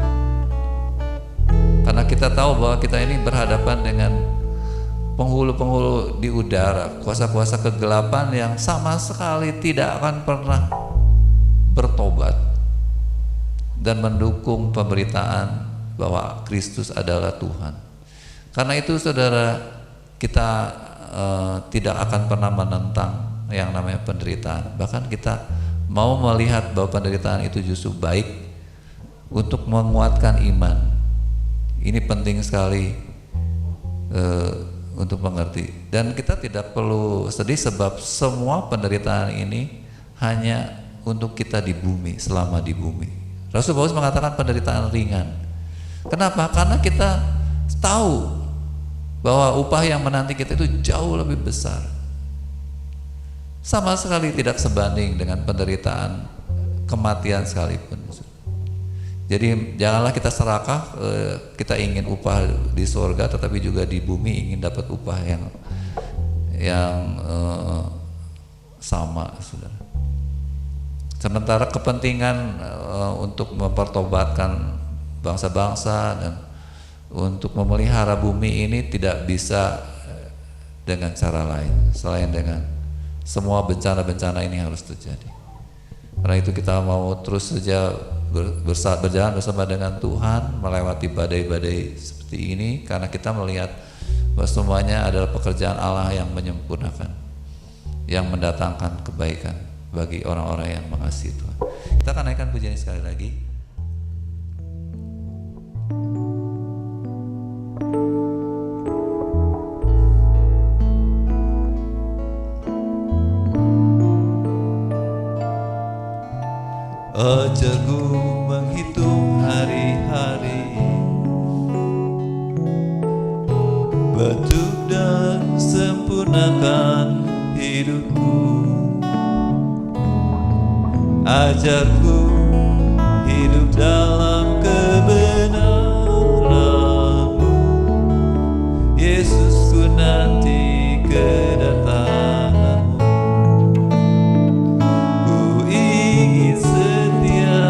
[SPEAKER 7] Karena kita tahu bahwa kita ini berhadapan dengan penghulu-penghulu di udara, kuasa-kuasa kegelapan yang sama sekali tidak akan pernah bertobat dan mendukung pemberitaan bahwa Kristus adalah Tuhan. Karena itu saudara, kita tidak akan pernah menentang yang namanya penderitaan. Bahkan kita mau melihat bahwa penderitaan itu justru baik untuk menguatkan iman. Ini penting sekali untuk mengerti. Dan kita tidak perlu sedih sebab semua penderitaan ini hanya untuk kita di bumi, selama di bumi. Rasul Paulus mengatakan penderitaan ringan. Kenapa? Karena kita tahu bahwa upah yang menanti kita itu jauh lebih besar. Sama sekali tidak sebanding dengan penderitaan kematian sekalipun. Jadi janganlah kita serakah, kita ingin upah di surga, tetapi juga di bumi ingin dapat upah yang sama, saudara. Sementara kepentingan untuk mempertobatkan bangsa-bangsa dan untuk memelihara bumi ini tidak bisa dengan cara lain selain dengan semua bencana-bencana ini harus terjadi. Karena itu kita mau terus saja berjalan bersama dengan Tuhan melewati badai-badai seperti ini, karena kita melihat bahwa semuanya adalah pekerjaan Allah yang menyempurnakan, yang mendatangkan kebaikan bagi orang-orang yang mengasihi Tuhan. Kita akan naikkan pujian sekali lagi. Ajarku menghitung hari-hari, bentuk dan sempurnakan hidupku. Ajarku hidup dalam kebenaran-Mu, Yesus, ku nanti kedatangan-Mu. Ku ingin setia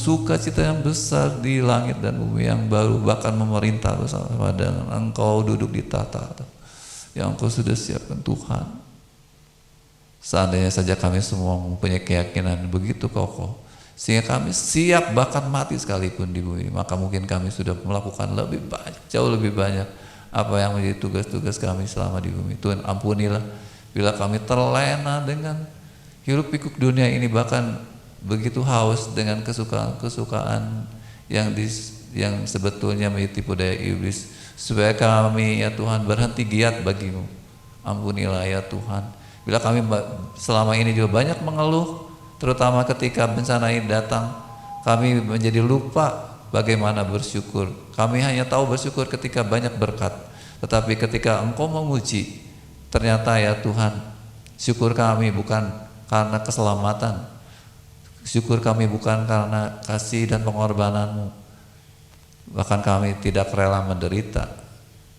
[SPEAKER 7] sukacita yang besar di langit dan bumi yang baru, bahkan memerintah bersama dengan Engkau duduk di tahta yang Engkau sudah siapkan Tuhan. Seandainya saja kami semua mempunyai keyakinan begitu kokoh, sehingga kami siap bahkan mati sekalipun di bumi, maka mungkin kami sudah melakukan lebih banyak, jauh lebih banyak apa yang menjadi tugas-tugas kami selama di bumi. Tuhan ampunilah bila kami terlena dengan hiruk pikuk dunia ini, bahkan begitu haus dengan kesukaan-kesukaan yang sebetulnya menipu daya iblis, supaya kami ya Tuhan berhenti giat bagimu. Ampunilah ya Tuhan bila kami selama ini juga banyak mengeluh, terutama ketika bencana ini datang, kami menjadi lupa bagaimana bersyukur. Kami hanya tahu bersyukur ketika banyak berkat, tetapi ketika Engkau memuji, ternyata ya Tuhan, syukur kami bukan karena keselamatan, syukur kami bukan karena kasih dan pengorbanan-Mu, bahkan kami tidak rela menderita,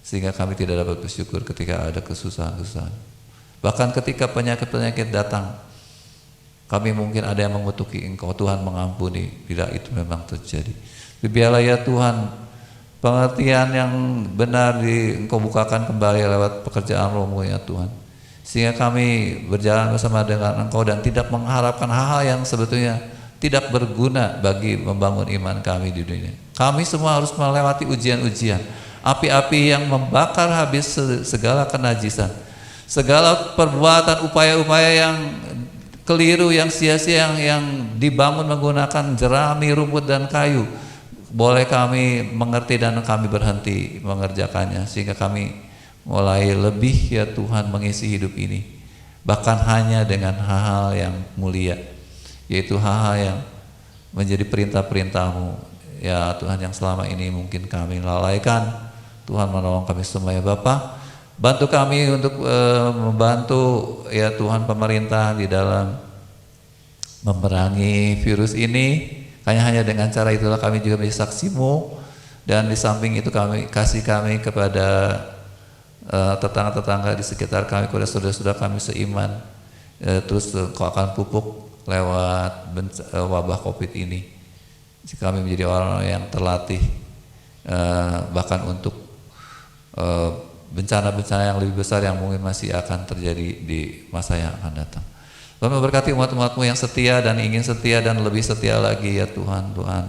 [SPEAKER 7] sehingga kami tidak dapat bersyukur ketika ada kesusahan-kesusahan. Bahkan ketika penyakit-penyakit datang, kami mungkin ada yang mengutuki Engkau, Tuhan mengampuni bila itu memang terjadi. Biarlah ya Tuhan, pengertian yang benar Engkau bukakan kembali lewat pekerjaan Roh-Mu ya Tuhan, sehingga kami berjalan bersama dengan Engkau dan tidak mengharapkan hal-hal yang sebetulnya tidak berguna bagi membangun iman kami di dunia. Kami semua harus melewati ujian-ujian, api-api yang membakar habis segala kenajisan, segala perbuatan upaya-upaya yang keliru, yang sia-sia, yang dibangun menggunakan jerami, rumput dan kayu. Boleh kami mengerti dan kami berhenti mengerjakannya, sehingga kami mulai lebih ya Tuhan mengisi hidup ini, bahkan hanya dengan hal-hal yang mulia, yaitu hal-hal yang menjadi perintah-perintah-Mu ya Tuhan, yang selama ini mungkin kami lalaikan. Tuhan menolong kami semua ya Bapa. Bantu kami untuk membantu ya Tuhan pemerintah di dalam memerangi virus ini. Hanya dengan cara itulah kami juga menjadi saksi-Mu, dan di samping itu kami kasih kami kepada tetangga-tetangga di sekitar kami, kepada saudara-saudara kami seiman, terus Kau akan pupuk lewat wabah COVID ini. Jika kami menjadi orang yang terlatih bahkan untuk bencana-bencana yang lebih besar yang mungkin masih akan terjadi di masa yang akan datang. Tuhan memberkati umat-umat-Mu yang setia dan ingin setia dan lebih setia lagi ya Tuhan. Tuhan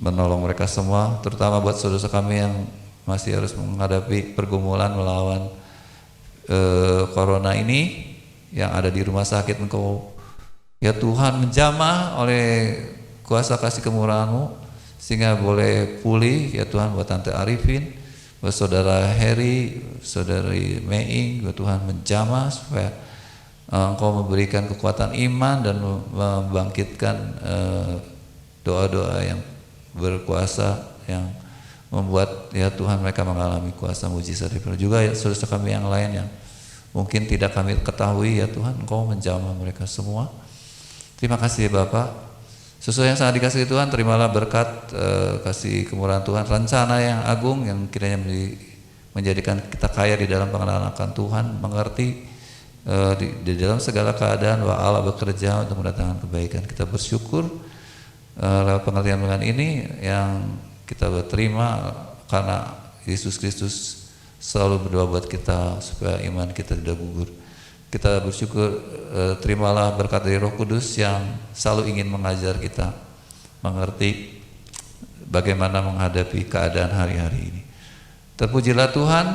[SPEAKER 7] menolong mereka semua, terutama buat saudara kami yang masih harus menghadapi pergumulan melawan corona ini, yang ada di rumah sakit. Engkau ya Tuhan menjamah oleh kuasa kasih kemurahan-Mu sehingga boleh pulih ya Tuhan buat Tante Arifin, buat Saudara Heri, Saudari Meing, buat Tuhan menjamah supaya Engkau memberikan kekuatan iman dan membangkitkan doa-doa yang berkuasa yang membuat ya Tuhan mereka mengalami kuasa mujizat. Juga ya saudara kami yang lain yang mungkin tidak kami ketahui ya Tuhan, Engkau menjamah mereka semua. Terima kasih Bapak. Sesuai yang sangat dikasihi Tuhan, terimalah berkat kasih kemurahan Tuhan, rencana yang agung yang kiranya menjadikan kita kaya di dalam pengenalan akan Tuhan, mengerti di dalam segala keadaan bahwa Allah bekerja untuk mendatangkan kebaikan. Kita bersyukur lewat pengertian dengan ini yang kita berterima karena Yesus Kristus selalu berdoa buat kita supaya iman kita tidak gugur. Kita bersyukur, terimalah berkat dari Roh Kudus yang selalu ingin mengajar kita mengerti bagaimana menghadapi keadaan hari-hari ini. Terpujilah Tuhan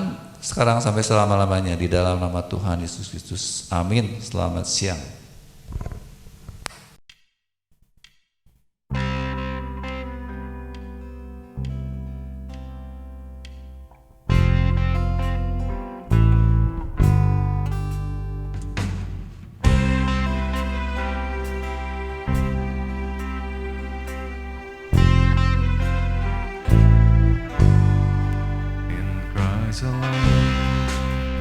[SPEAKER 7] sekarang sampai selama-lamanya di dalam nama Tuhan Yesus Kristus. Amin. Selamat siang.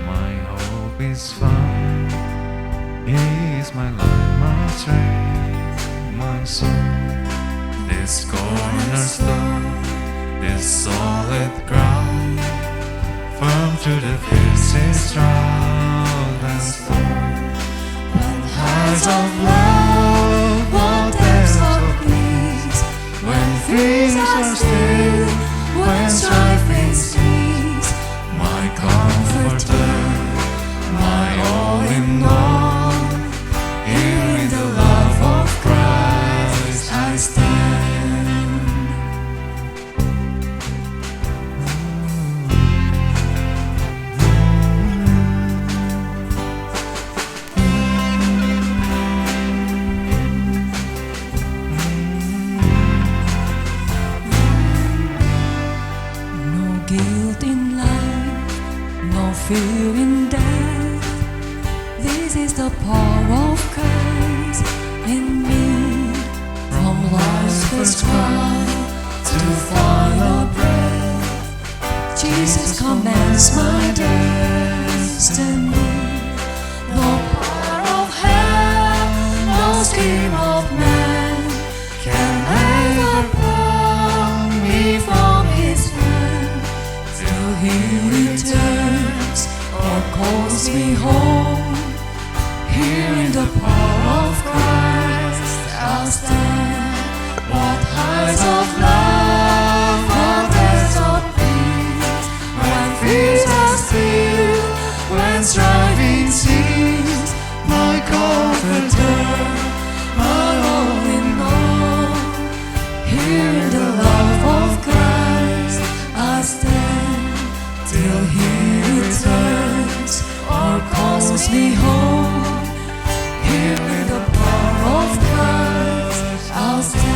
[SPEAKER 2] My hope is found. He is my life, my strength, my soul. This cornerstone, this solid ground, firm through the fiercest drought and storm. When heights of love, what depths of grief.
[SPEAKER 4] fearing death. This is the power of Christ in me. From life's first cry to final breath, Jesus commands my destiny. No power of hell, no scheme of man can ever pull me from His hand till He returns or calls me home. Here in the power of Christ I'll stand. What heights of love, what depths of peace, when fears are still, when striving cease, my comforter, my all in all. Here in the love of Christ I stand till He returns or calls me home. Here in the power of Christ I'll stand.